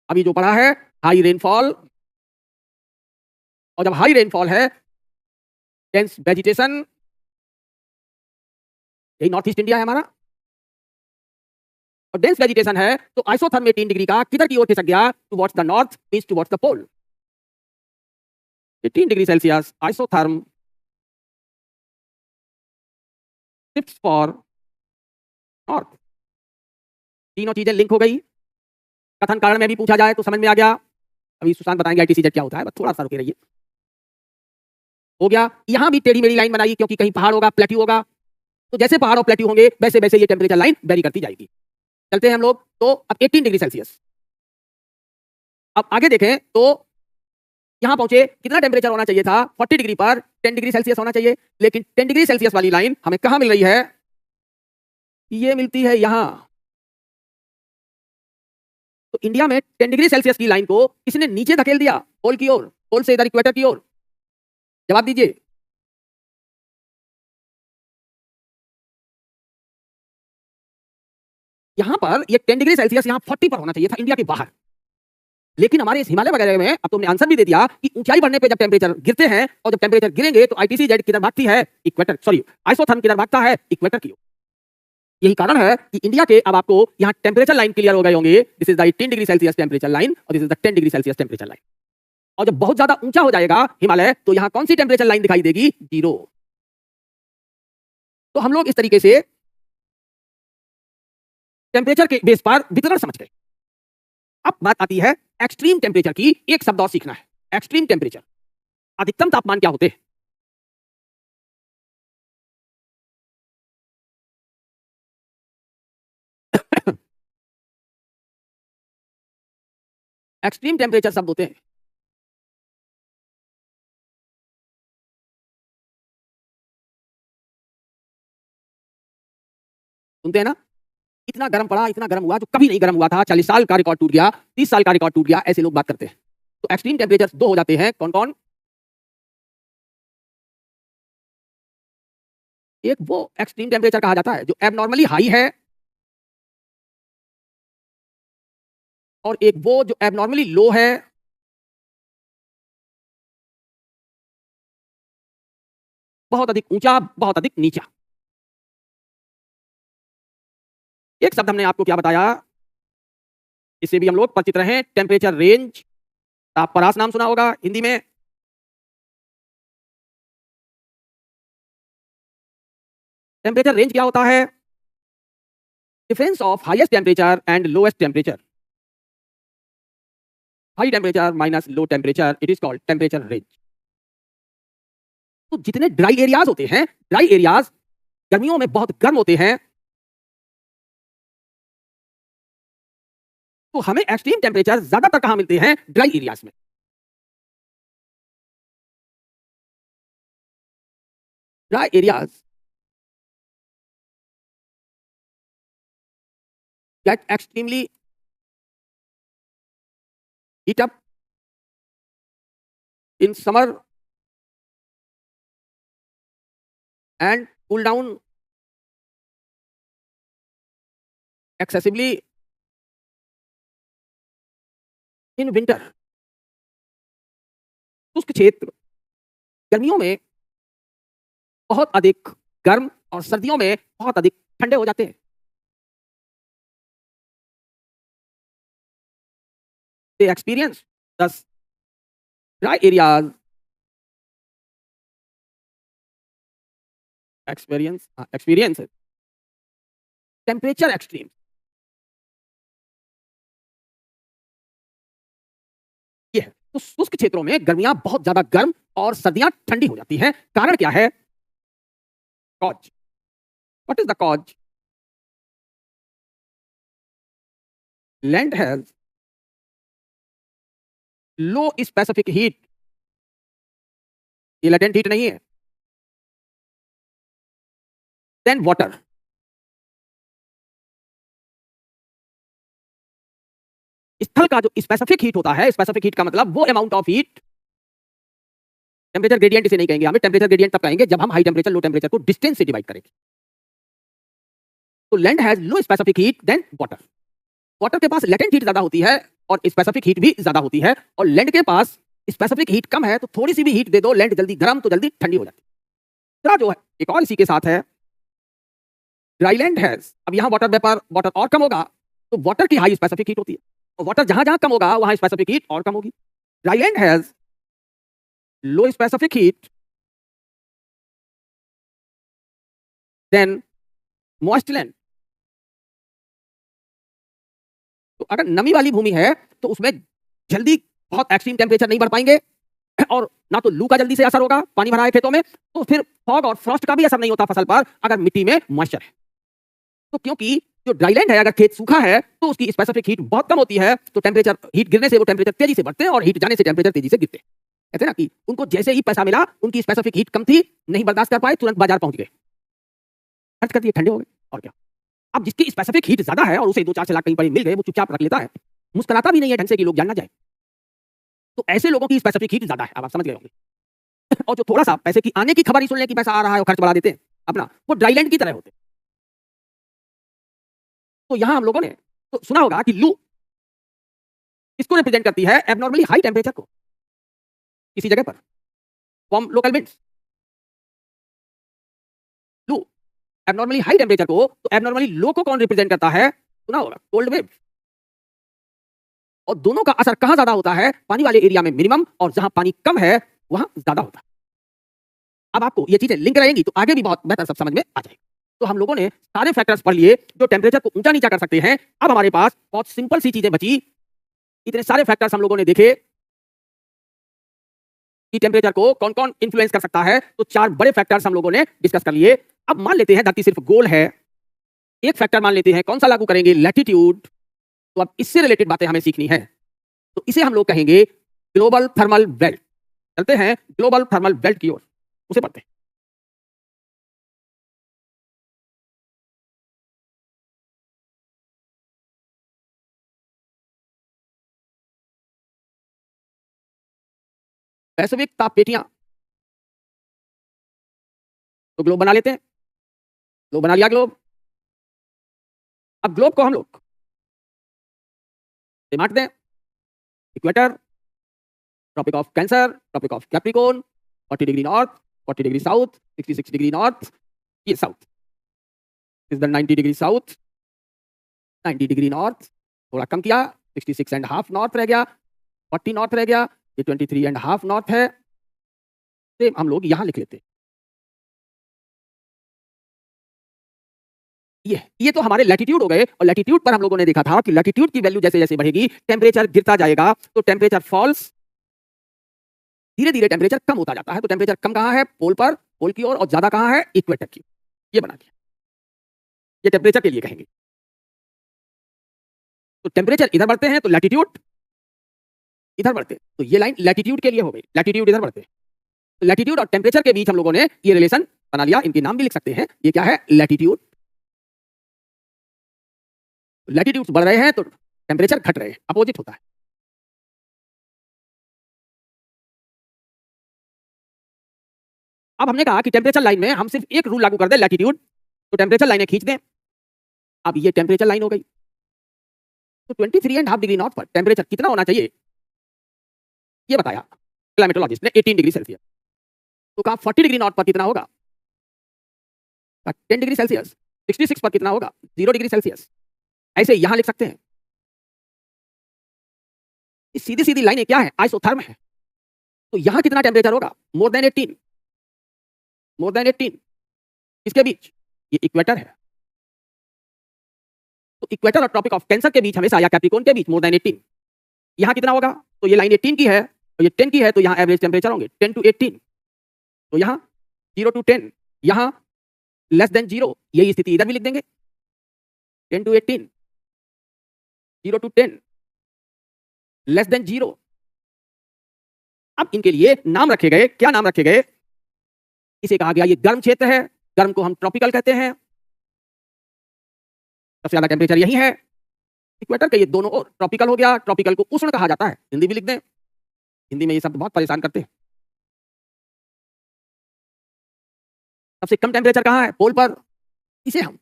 अभी जो पढ़ा है, हाई रेनफॉल, और जब हाई रेनफॉल है डेंस वेजिटेशन, यही नॉर्थ ईस्ट इंडिया है हमारा, और डेंस वेजिटेशन है तो आइसोथर्म 18 डिग्री का किधर की ओर खिसक गया, towards the north means towards the pole. 18 degree Celsius isotherm shifts for north. तीनों चीजें लिंक हो गई। कथन कारण में भी पूछा जाए तो समझ में आ गया। अभी सुशांत बताएंगे ITCZ क्या होता है, बस थोड़ा सा रुके रहिए। हो गया, यहां भी टेढ़ी मेढ़ी लाइन बनाई क्योंकि कहीं पहाड़ होगा, प्लेट्यू होगा, तो जैसे पहाड़ और प्लेट्यू होंगे वैसे वैसे ये टेम्परेचर लाइन वेरी करती जाएगी। चलते हैं हम लोग, तो अब 18 डिग्री सेल्सियस। अब आगे देखें तो यहां पहुंचे, कितना टेम्परेचर होना चाहिए था? 40 डिग्री पर 10 डिग्री सेल्सियस होना चाहिए, लेकिन 10 डिग्री सेल्सियस वाली लाइन हमें कहां मिल रही है? ये मिलती है यहां। तो इंडिया में 10 डिग्री सेल्सियस की लाइन को किसने नीचे धकेल दिया? पोल की ओर, पोल से इधर इक्वेटर की ओर। जवाब दीजिए। यहां पर ये 10 डिग्री सेल्सियस यहां 40 पर होना चाहिए था, इंडिया के बाहर। लेकिन हमारे इस हिमालय वगैरह में अब तुमने आंसर भी दे दिया कि ऊंचाई बढ़ने पे जब टेम्परेचर गिरते हैं, और जब टेम्परेचर गिरेंगे तो आईटीसी-जेड किधर भागती है? इक्वेटर, सॉरी, आइसोथर्म किधर भागता है? इक्वेटर की ओर। यही कारण है कि इंडिया के अब आपको यहां टेम्परेचर लाइन क्लियर हो गए होंगे। This is the 18 degree Celsius temperature line और this is the 10 degree Celsius temperature line. और जब बहुत ज्यादा ऊंचा हो जाएगा हिमालय, तो यहां कौन सी टेम्परेचर लाइन दिखाई देगी? 0। तो हम लोग इस तरीके से टेम्परेचर के बेस पर वितरण समझ गए। अब बात आती है एक्सट्रीम टेम्परेचर की। एक शब्द और सीखना है, एक्सट्रीम टेम्परेचर। अधिकतम तापमान क्या होते हैं? एक्सट्रीम टेम्परेचर शब्द होते हैं, सुनते हैं ना? इतना गर्म पड़ा, इतना गर्म हुआ जो कभी नहीं गर्म हुआ था, 40 साल का रिकॉर्ड टूट गया, 30 साल का रिकॉर्ड टूट गया, ऐसे लोग बात करते हैं। तो एक्सट्रीम टेम्परेचर दो हो जाते हैं, कौन कौन? एक वो एक्सट्रीम टेम्परेचर कहा जाता है जो एबनॉर्मली हाई है, और एक वो जो एबनॉर्मली लो है। बहुत अधिक ऊंचा, बहुत अधिक नीचा। एक शब्द हमने आपको क्या बताया, इससे भी हम लोग परिचित रहे, टेम्परेचर रेंज। आप परास नाम सुना होगा हिंदी में। टेम्परेचर रेंज क्या होता है? Difference of highest temperature and lowest temperature. High temperature minus low temperature, it is called temperature range. तो जितने ड्राई एरियाज होते हैं, ड्राई एरियाज गर्मियों में बहुत गर्म होते हैं, तो हमें एक्सट्रीम टेम्परेचर ज्यादातर कहां मिलते हैं? ड्राई एरियाज में। Dry areas get extremely heat up in summer and cool down excessively in winter। शुष्क क्षेत्र गर्मियों में बहुत अधिक गर्म और सर्दियों में बहुत अधिक ठंडे हो जाते हैं। They experience thus dry areas experience temperature extreme। ये है, तो शुष्क क्षेत्रों में गर्मियां बहुत ज्यादा गर्म और सर्दियां ठंडी हो जाती हैं। कारण क्या है? Cause. What is the cause? Land has low specific heat. ये लेटेंट हीट नहीं है। Than water. स्थल का जो स्पेसिफिक हीट होता है, स्पेसिफिक हीट का मतलब वो amount of heat, temperature gradient इसे नहीं कहेंगे, हमें टेम्परेचर ग्रेडियंट तब कहेंगे जब हम हाई टेम्परेचर लो टेम्परेचर को डिस्टेंस से डिवाइड करेंगे। तो land has low specific heat than water. Water के पास लेटेंट हीट ज्यादा होती है और स्पेसिफिक हीट भी ज्यादा होती है, और लैंड के पास स्पेसिफिक हीट कम है, तो थोड़ी सी भी हीट दे दो, लैंड जल्दी गर्म तो जल्दी ठंडी हो जाती है। जो है एक और इसी के साथ है, ड्राई लैंड हैज, अब यहां वाटर वेपर, वाटर और कम होगा तो वाटर की हाई स्पेसिफिक हीट होती है, और वाटर जहां जहां कम होगा वहां स्पेसिफिक हीट और कम होगी। Dry land has low specific heat than moist land. तो अगर नमी वाली भूमि है तो उसमें जल्दी बहुत एक्सट्रीम टेम्परेचर नहीं बढ़ पाएंगे, और ना तो लू का जल्दी से असर होगा, पानी भरा है खेतों में, तो फिर फॉग और फ्रॉस्ट का भी असर नहीं होता फसल पर अगर मिट्टी में मॉइस्चर है। तो क्योंकि जो ड्राईलैंड है, अगर खेत सूखा है तो उसकी स्पेसिफिक हीट बहुत कम होती है, तो टेम्परेचर हीट गिरने से वो टेम्परेचर तेजी से बढ़ते हैं और हीट जाने से टेम्परेचर तेजी से गिरते हैं। कहते हैं ना कि उनको जैसे ही पैसा मिला, उनकी स्पेसिफिक हीट कम थी, नहीं बर्दाश्त कर पाए, तुरंत बाजार पहुंच गए, खर्च कर दिए, ठंडे हो गए, और क्या। अब जिसकी स्पेसिफिक हीट ज्यादा है और उसे 2-4 लाख कहीं पर मिल गए, वो चुपचाप रख लेता है, मुस्कुराता भी नहीं है ढंग से कि लोग जान ना जाए। तो ऐसे लोगों की स्पेसिफिक हीट ज्यादा है, अब आप समझ गए होंगे। और जो थोड़ा सा पैसे की आने की खबर ही सुन ले कि पैसा आ रहा है और खर्च बढ़ा देते हैं अपना, वो ड्राईलैंड की तरह होते हैं। तो यहां हम लोगों ने तो सुना होगा कि लू इसको रिप्रेजेंट करती है एबनॉर्मली हाई टेम्परेचर को, किसी जगह पर फॉर्म लोकल विंड्स। लू एबनॉर्मली हाई टेम्परेचर को, तो एबनॉर्मली लो को कौन रिप्रेजेंट करता है? सुना होगा कोल्ड वेव। और दोनों का असर कहां ज्यादा होता है? पानी वाले एरिया में मिनिमम, और जहां पानी कम है वहां ज्यादा होता है। अब आपको ये चीजें लिंक रहेंगी तो आगे भी बहुत बेहतर सब समझ में आ जाएगी। तो हम लोगों ने सारे फैक्टर्स पढ़ लिए जो टेम्परेचर को ऊंचा नीचा कर सकते हैं। अब हमारे पास बहुत सिंपल सी चीजें बची। इतने सारे फैक्टर्स हम लोगों ने देखे कि टेम्परेचर को कौन कौन इन्फ्लुएंस कर सकता है, तो 4 बड़े फैक्टर्स हम लोगों ने डिस्कस कर लिए। अब मान लेते हैं धरती सिर्फ गोल है, एक फैक्टर मान लेते हैं, कौन सा लागू करेंगे? लैटिट्यूड। तो अब इससे रिलेटेड बातें हमें सीखनी है, तो इसे हम लोग कहेंगे ग्लोबल थर्मल बेल्ट। चलते हैं ग्लोबल थर्मल बेल्ट की ओर, उसे पढ़ते हैं। वैश्विक ताप पेटियां, तो ग्लोब बना लेते हैं। ग्लोब बना लिया ग्लोब। अब ग्लोब को हम लोग बांट दें, equator, Tropic of Cancer, Tropic of Capricorn, 40 degree north, 40 degree south, 66 degree north, ये south is the 90 degree south, 90 degree north, थोड़ा कम किया, 66 एंड हाफ नॉर्थ रह गया, 40 नॉर्थ रह गया, ये 23 एंड हाफ नॉर्थ है। सेम हम लोग यहां लिख लेते हैं। ये तो हमारे लैटिट्यूड हो गए। और लैटिट्यूड पर हम लोगों ने देखा था कि लैटिट्यूड की वैल्यू जैसे जैसे बढ़ेगी टेम्परेचर गिरता जाएगा, तो टेम्परेचर फॉल्स, धीरे धीरे टेम्परेचर कम होता जाता है। तो टेम्परेचर कम कहां है? पोल पर, पोल की ओर, और ज्यादा कहां है? इक्वेटर की। ये बना दिया, ये टेम्परेचर के लिए कहेंगे। तो टेम्परेचर इधर बढ़ते हैं तो लैटिट्यूड इधर बढ़ते, तो ये लाइन लैटिट्यूड के लिए हो गई, लैटिट्यूड इधर बढ़ते। तो लैटिट्यूड और टेम्परेचर के बीच हम लोगों ने ये रिलेशन बना लिया। इनके नाम भी लिख सकते हैं, ये क्या है? लैटिट्यूड। लैटिट्यूड बढ़ रहे हैं तो टेम्परेचर घट रहे हैं, अपोजिट होता है। अब हमने कहा कि टेम्परेचर लाइन में हम सिर्फ एक रूल लागू कर दें, लैटिट्यूड, तो टेम्परेचर लाइनें खींच दें। अब ये टेम्परेचर लाइन हो गई। तो 23.5 डिग्री नॉर्थ पर टेम्परेचर कितना होना चाहिए? ये बताया क्लाइमेटोलॉजिस्ट ने, 18 डिग्री सेल्सियस। तो कहा 40 डिग्री नॉर्थ पर कितना होगा? 10 डिग्री सेल्सियस। 66 पर कितना होगा? 0 डिग्री सेल्सियस। ऐसे यहां लिख सकते हैं। इस सीधी सीधी लाइनें क्या है? आइसोथर्म है। तो यहां कितना टेम्परेचर होगा? मोर देन 18, मोर देन 18। इसके बीच ये इक्वेटर है, तो इक्वेटर और ट्रॉपिक ऑफ कैंसर के बीच हमेशा, या कैप्रिकॉर्न के बीच, मोर देन 18। यहां कितना होगा? तो ये लाइन 18 की है और ये 10 की है, तो यहां एवरेज टेम्परेचर होंगे 10 to 18। तो यहां 0 to 10, यहां लेस देन 0, यही स्थिति इधर भी लिख देंगे, 10 to 18, 0 to 10, लेस देन 0। अब इनके लिए नाम रखे गए, क्या नाम रखे गए? इसे कहा गया ये गर्म क्षेत्र है, गर्म को हम ट्रॉपिकल कहते हैं, सबसे ज्यादा टेम्परेचर यही है। इक्वेटर के ये दोनों और ट्रॉपिकल हो गया, ट्रॉपिकल को उष्ण कहा जाता है, हिंदी भी लिख दें, हिंदी में ये शब्द बहुत परेशान करते हैं। सबसे कम टेम्परेचर कहां है? पोल पर। इसे हम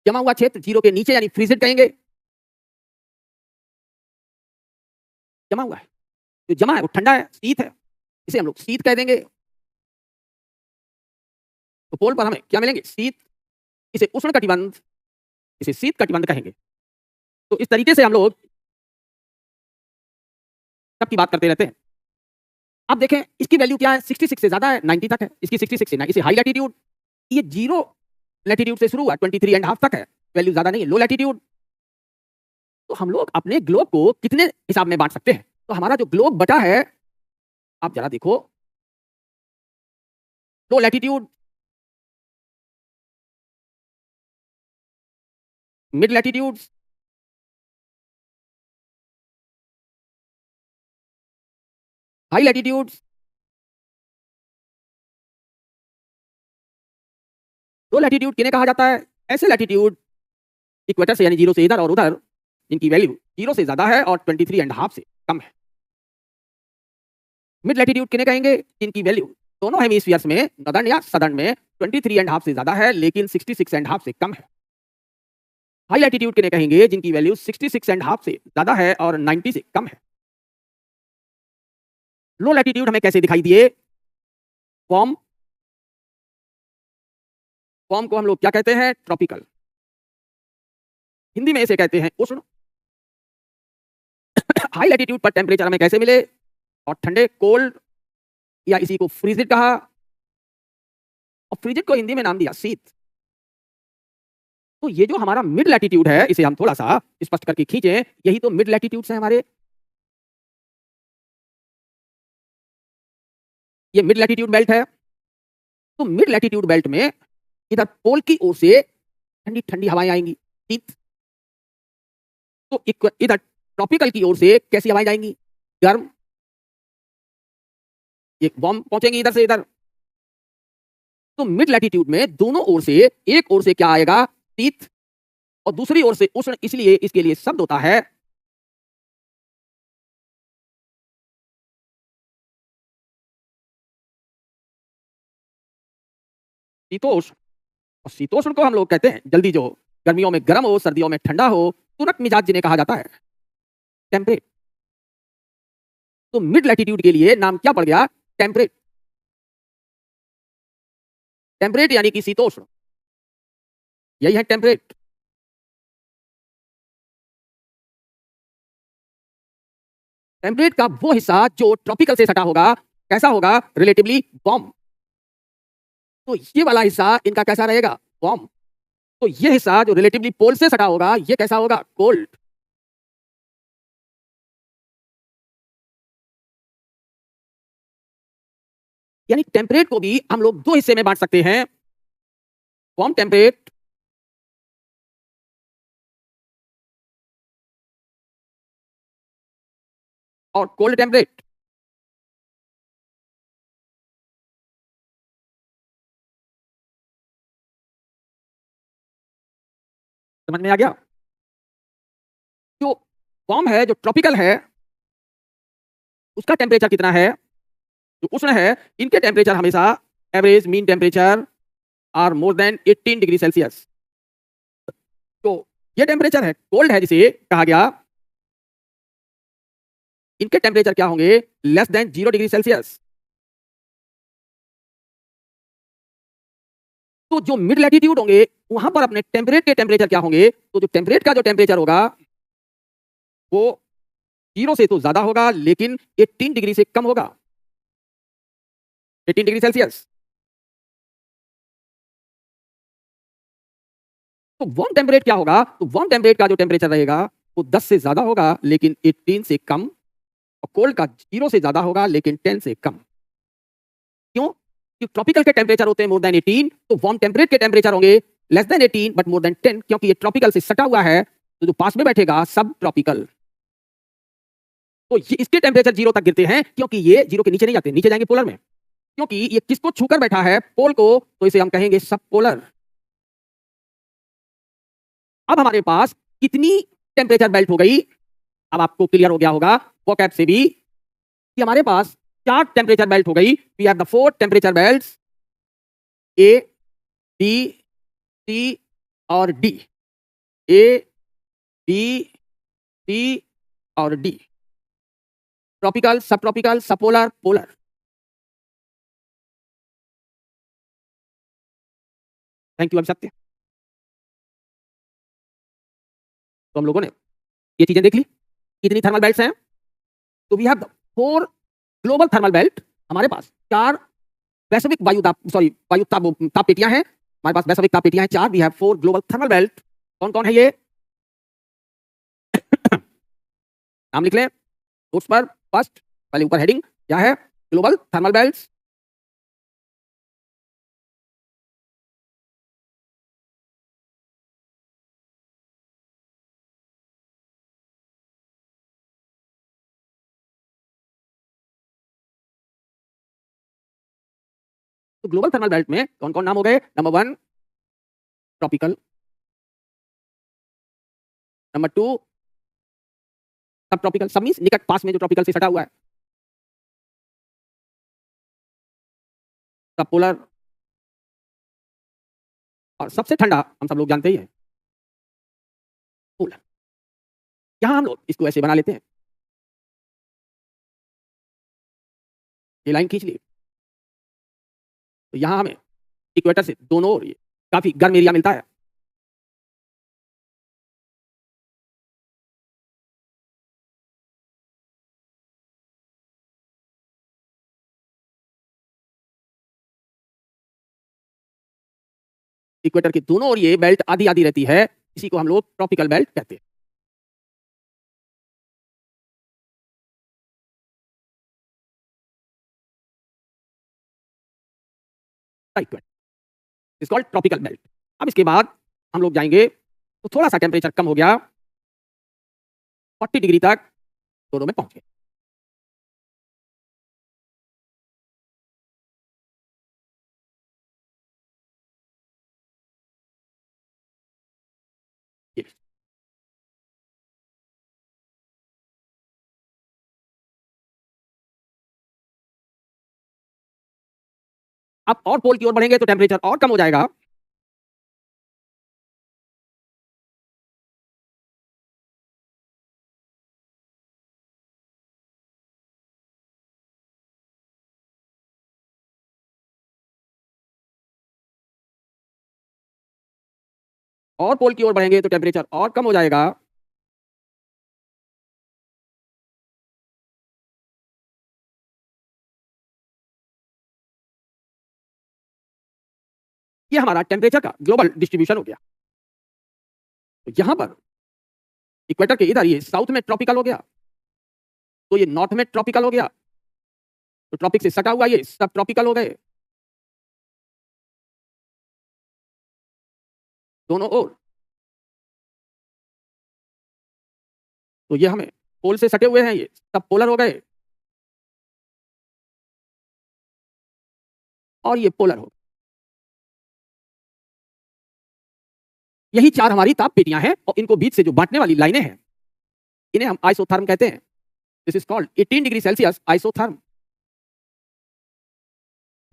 जमा हुआ क्षेत्र 0 के नीचे यानी फ्रीजेड कहेंगे। जमा हुआ है, जो जमा है वो ठंडा है, शीत है, इसे हम लोग शीत कह देंगे। तो पोल पर हमें क्या मिलेंगे? शीत। इसे उष्ण कटिबंध, इसे शीत कटिबंध कहेंगे। तो इस तरीके से हम लोग सबकी बात करते रहते हैं। अब देखें इसकी वैल्यू क्या है? 66 से ज्यादा है, 90 तक है। इसकी 66 से ना, इसे हाई लैटिट्यूड। ये 0 लैटिट्यूड से शुरू हुआ, 23 एंड हाफ तक है, वैल्यू ज्यादा नहीं है, लो लैटिट्यूड। तो हम लोग अपने ग्लोब को कितने हिसाब में बांट सकते हैं? तो हमारा जो ग्लोब बटा है, आप जरा देखो, low latitude, mid latitude, high latitudes, low latitude किन्हें कहा जाता है? ऐसे लैटिट्यूड इक्वेटर से यानी 0 से इधर और उधर जिनकी वैल्यू 0 से ज्यादा है और 23.5 से कम है। मिड लैटिट्यूड किन्हें कहेंगे? जिनकी वैल्यू दोनों हेमिस्फीयर्स में नॉर्दर्न या सदर्न में 23.5 से ज्यादा है लेकिन 66.5 से कम है। हाई लैटिट्यूड किन्हें कहेंगे? जिनकी वैल्यू 66.5 से ज्यादा है और 90 से कम है। लो लैटिट्यूड हमें कैसे दिखाई दिए? वार्म, वार्म को हम लोग क्या कहते हैं? ट्रॉपिकल। हिंदी में इसे कहते हैं उष्ण। हाई लैटिट्यूड पर टेम्परेचर हमें कैसे मिले? और ठंडे, कोल्ड, या इसी को फ्रीजिड कहा, और फ्रीजिड को हिंदी में नाम दिया शीत। तो ये जो हमारा मिड लैटिट्यूड है इसे हम थोड़ा सा स्पष्ट करके खींचे, यही तो मिड लैटिट्यूड्स हैं हमारे। ये मिड लैटिट्यूड बेल्ट है। तो मिड लैटिट्यूड बेल्ट में इधर पोल की ओर से ठंडी ठंडी हवाएं आएंगी, शीत। तो इधर ट्रॉपिकल की ओर से कैसी हवाएं जाएंगी? गर्म। एक वार्म पहुंचेंगी इधर से इधर। तो मिड लैटिट्यूड में दोनों ओर से, एक ओर से क्या आएगा? शीत, और दूसरी ओर से उष्ण, इसलिए इसके लिए शब्द होता है शीतोष्ण। और शीतोष्ण को हम लोग कहते हैं जल्दी जो गर्मियों में गर्म हो, सर्दियों में ठंडा हो, तुरंत मिजाज जिन्हें कहा जाता है टेम्परेट। तो मिड लैटिट्यूड के लिए नाम क्या पड़ गया? टेम्परेट। टेम्परेट यानी कि शीतोष्ण, यही है टेम्परेट। टेम्परेट का वो हिस्सा जो ट्रॉपिकल से सटा होगा कैसा होगा? Relatively warm. तो ये वाला हिस्सा इनका कैसा रहेगा? वार्म। तो ये हिस्सा जो रिलेटिवली पोल से सटा होगा ये कैसा होगा? कोल्ड। यानी टेम्परेट को भी हम लोग दो हिस्से में बांट सकते हैं, वार्म टेम्परेट और कोल्ड टेम्परेट। समझ में आ गया? जो वार्म है, जो ट्रॉपिकल है, उसका टेम्परेचर कितना है? जो उष्ण है, इनके टेम्परेचर हमेशा average mean temperature are more than 18 degree Celsius. तो ये टेम्परेचर है कोल्ड है जिसे कहा गया, इनके टेम्परेचर क्या होंगे? Less than 0 degree Celsius. तो जो मिड लैटिट्यूड होंगे वहां पर अपने टेम्परेट के टेम्परेचर क्या होंगे? तो जो टेम्परेट का जो टेम्परेचर होगा वो 0 से तो ज्यादा होगा लेकिन 18 डिग्री से कम होगा, 18 डिग्री सेल्सियस। तो वार्म टेम्परेट क्या होगा? तो वार्म टेम्परेट का जो टेम्परेचर रहेगा वो 10 से ज्यादा होगा लेकिन 18 से कम, और कोल्ड का 0 से ज्यादा होगा लेकिन 10 से कम। क्यों? क्योंकि ट्रॉपिकल के टेम्परेचर होते हैं मोर देन 18, तो वार्म टेम्परेट के टेम्परेचर होंगे less than 18 but more than 10, क्योंकि ये ट्रॉपिकल से सटा हुआ है, तो जो पास में बैठेगा सब ट्रॉपिकल। तो ये इसके टेम्परेचर 0 तक गिरते हैं क्योंकि ये 0 के नीचे नहीं जाते, नीचे जाएंगे पोलर में। क्योंकि ये किसको छूकर बैठा है? पोल को, तो इसे हम कहेंगे सब पोलर। अब हमारे पास कितनी टेम्परेचर बेल्ट हो गई? अब आपको क्लियर हो गया होगा वोकैब से भी कि हमारे पास 4 टेम्परेचर बेल्ट हो गई। We have the 4 temperature belts, A, B, C और डी। ए, बी, सी और D. Tropical, subtropical, subpolar, polar. Thank you Abhisatya. तो हम लोगों ने ये चीजें देख ली, कितनी थर्मल बेल्ट्स हैं। तो we have the 4 global thermal belt. हमारे पास 4 वैश्विक वायु ताप, सॉरी वायु ताप ताप पेटियां हैं। हमारे पास वैश्विक ताप पेटियां हैं 4। We have 4 global thermal belt. कौन कौन है ये? नाम लिख लें नोट्स पर। फर्स्ट, पहले ऊपर हेडिंग क्या है? Global thermal belt. तो ग्लोबल थर्मल बेल्ट में कौन कौन नाम हो गए? नंबर 1 ट्रॉपिकल, नंबर 2 सब ट्रॉपिकल, सब मींस निकट पास में जो ट्रॉपिकल से सटा हुआ है, सब पोलर, और सबसे ठंडा हम सब लोग जानते ही हैं पोलर। यहां हम लोग इसको ऐसे बना लेते हैं, ये लाइन खींच ली, तो यहां हमें इक्वेटर से दोनों ओर ये काफी गर्म एरिया मिलता है। इक्वेटर के दोनों ओर ये बेल्ट आधी आधी रहती है, इसी को हम लोग ट्रॉपिकल बेल्ट कहते हैं। It's called tropical belt. अब इसके बाद हम लोग जाएंगे तो थोड़ा सा टेम्परेचर कम हो गया, 40 डिग्री तक दोनों में पहुंच गए। ये अब और पोल की ओर बढ़ेंगे तो टेम्परेचर और कम हो जाएगा, और पोल की ओर बढ़ेंगे तो टेम्परेचर और कम हो जाएगा। ये हमारा टेम्परेचर का ग्लोबल डिस्ट्रीब्यूशन हो गया। तो यहां पर इक्वेटर के इधर ये साउथ में ट्रॉपिकल हो गया, तो ये नॉर्थ में ट्रॉपिकल हो गया, तो ट्रॉपिक से सटा हुआ ये सब ट्रॉपिकल हो गए दोनों ओर। तो ये हमें पोल से सटे हुए हैं, ये सब पोलर हो गए, और ये पोलर हो गए। यही चार हमारी ताप पेटियां हैं, और इनको बीच से जो बांटने वाली लाइनें हैं इन्हें हम आइसोथर्म कहते हैं। This is called 18 degree Celsius isotherm.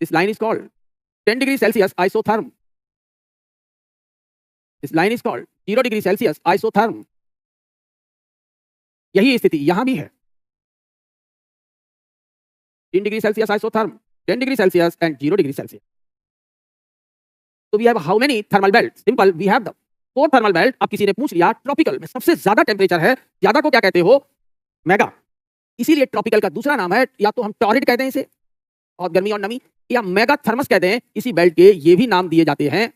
This line is called 10 degree Celsius isotherm. This line is called 0 degree Celsius isotherm. यही स्थिति यहां भी है, 3 degree Celsius isotherm, 10 degree Celsius and 0 degree Celsius. तो we have how many thermal belt? Simple, we have the 4 thermal belt. अब किसी ने पूछ लिया ट्रॉपिकल में सबसे ज्यादा टेम्परेचर है, ज्यादा को क्या कहते हो? मेगा। इसीलिए ट्रॉपिकल का दूसरा नाम है, या तो हम टॉरिड कहते हैं इसे, बहुत गर्मी और नमी, या मेगा थर्मस कहते हैं। इसी बेल्ट के ये भी नाम दिए जाते हैं।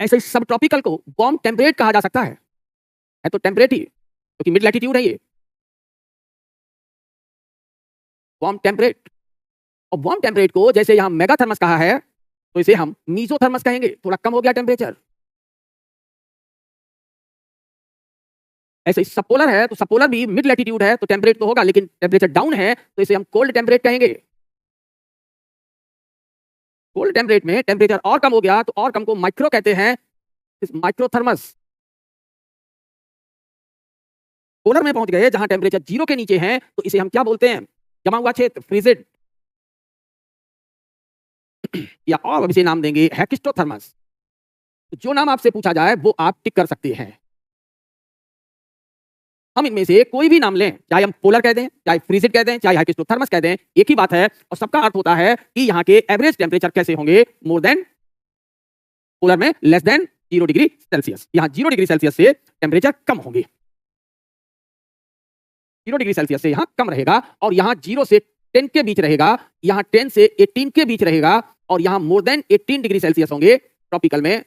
ऐसे ही सब ट्रॉपिकल को वार्म टेम्परेट कहा जा सकता है तो टेम्परेट ही, क्योंकि मिड लैटिट्यूड है ये वार्म टेम्परेट। और वार्म टेम्परेट को जैसे यहां मेगा थर्मस कहा है, तो इसे हम मीजोथर्मस कहेंगे, थोड़ा कम हो गया टेम्परेचर। ऐसे ही सपोलर है, तो सपोलर भी मिड लैटिट्यूड है तो टेम्परेट तो होगा, लेकिन टेम्परेचर डाउन है तो इसे हम कोल्ड टेम्परेट कहेंगे। कोल्ड टेम्परेट में टेम्परेचर और कम हो गया तो और कम को माइक्रो कहते हैं, माइक्रोथर्मस। पोलर में पहुंच गए जहां टेम्परेचर 0 के नीचे है तो इसे हम क्या बोलते हैं? जमा हुआ क्षेत्र, फ्रीजिड, या और अब इसे नाम देंगे हेक्स्टोथर्मस। तो जो नाम आपसे पूछा जाए वो आप टिक कर सकते हैं। हम इनमें से कोई भी नाम लें, चाहे हम पोलर कह दें, चाहे फ्रीजिड कह दें, चाहे हेक्स्टोथर्मस कह दें, एक ही बात है, और सबका अर्थ होता है कि यहाँ के एवरेज टेम्परेचर कैसे होंगे? मोर देन, पोलर में लेस देन 0 डिग्री सेल्सियस। यहाँ 0 डिग्री सेल्सियस से टेम्परेचर कम होंगे, 0 डिग्री सेल्सियस से यहाँ कम रहेगा, और यहाँ 0 से 10 के बीच रहेगा, यहाँ 10 से 18 के बीच रहेगा, और यहाँ मोर देन 18 डिग्री सेल्सियस होंगे ट्रॉपिकल में,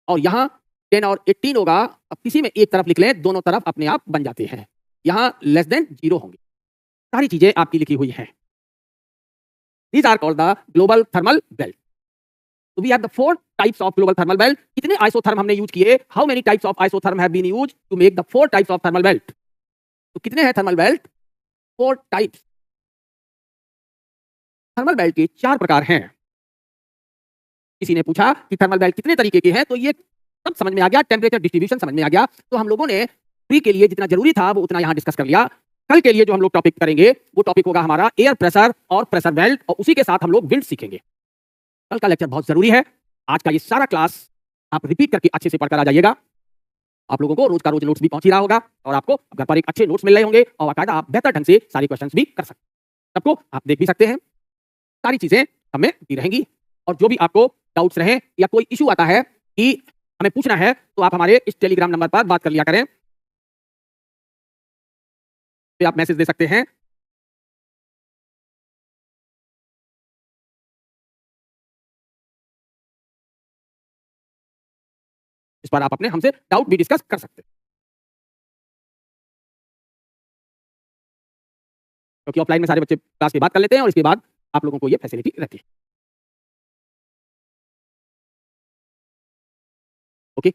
और यहाँ 10 और 18 होगा। अब किसी में एक तरफ लिख लें, दोनों तरफ अपने आप बन जाते हैं। यहाँ लेस देन 0 होंगे। सारी चीजें आपकी लिखी हुई हैं। These are called the global thermal belt. So we have the 4 types of global thermal belt. कितने isotherm हमने यूज किए? How many types of isotherm have been used to make the 4 types of thermal belt? तो कितने हैं thermal belt? 4 types. Thermal belt के 4 प्रकार हैं। किसी ने पूछा कि थर्मल बेल्ट कितने तरीके के हैं, तो ये सब समझ में आ गया, टेम्परेचर डिस्ट्रीब्यूशन समझ में आ गया। तो हम लोगों ने प्री के लिए जितना जरूरी था वो उतना यहाँ डिस्कस कर लिया। कल के लिए जो हम लोग टॉपिक करेंगे वो टॉपिक होगा हमारा एयर प्रेशर और प्रेशर बेल्ट, और उसी के साथ हम लोग विंड सीखेंगे। कल का लेक्चर बहुत जरूरी है। आज का ये सारा क्लास आप रिपीट करके अच्छे से पढ़कर आ जाइएगा। आप लोगों को रोज का रोज नोट्स भी पहुंच ही रहा होगा और आपको घर पर एक अच्छे नोट्स मिल रहे होंगे और बाकायदा आप बेहतर ढंग से सारे क्वेश्चंस भी कर सकते हैं। सबको आप देख भी सकते हैं, सारी चीजें हमें दी रहेंगी। और जो भी आपको डाउट्स रहे या कोई इशू आता है कि हमें पूछना है, तो आप हमारे इस टेलीग्राम नंबर पर बात कर लिया करें, पे आप मैसेज दे सकते हैं। इस पर आप अपने हमसे डाउट भी डिस्कस कर सकते हैं, क्योंकि ऑफलाइन में सारे बच्चे क्लास की बात कर लेते हैं और इसके बाद आप लोगों को ये फैसिलिटी रहती है। ओके।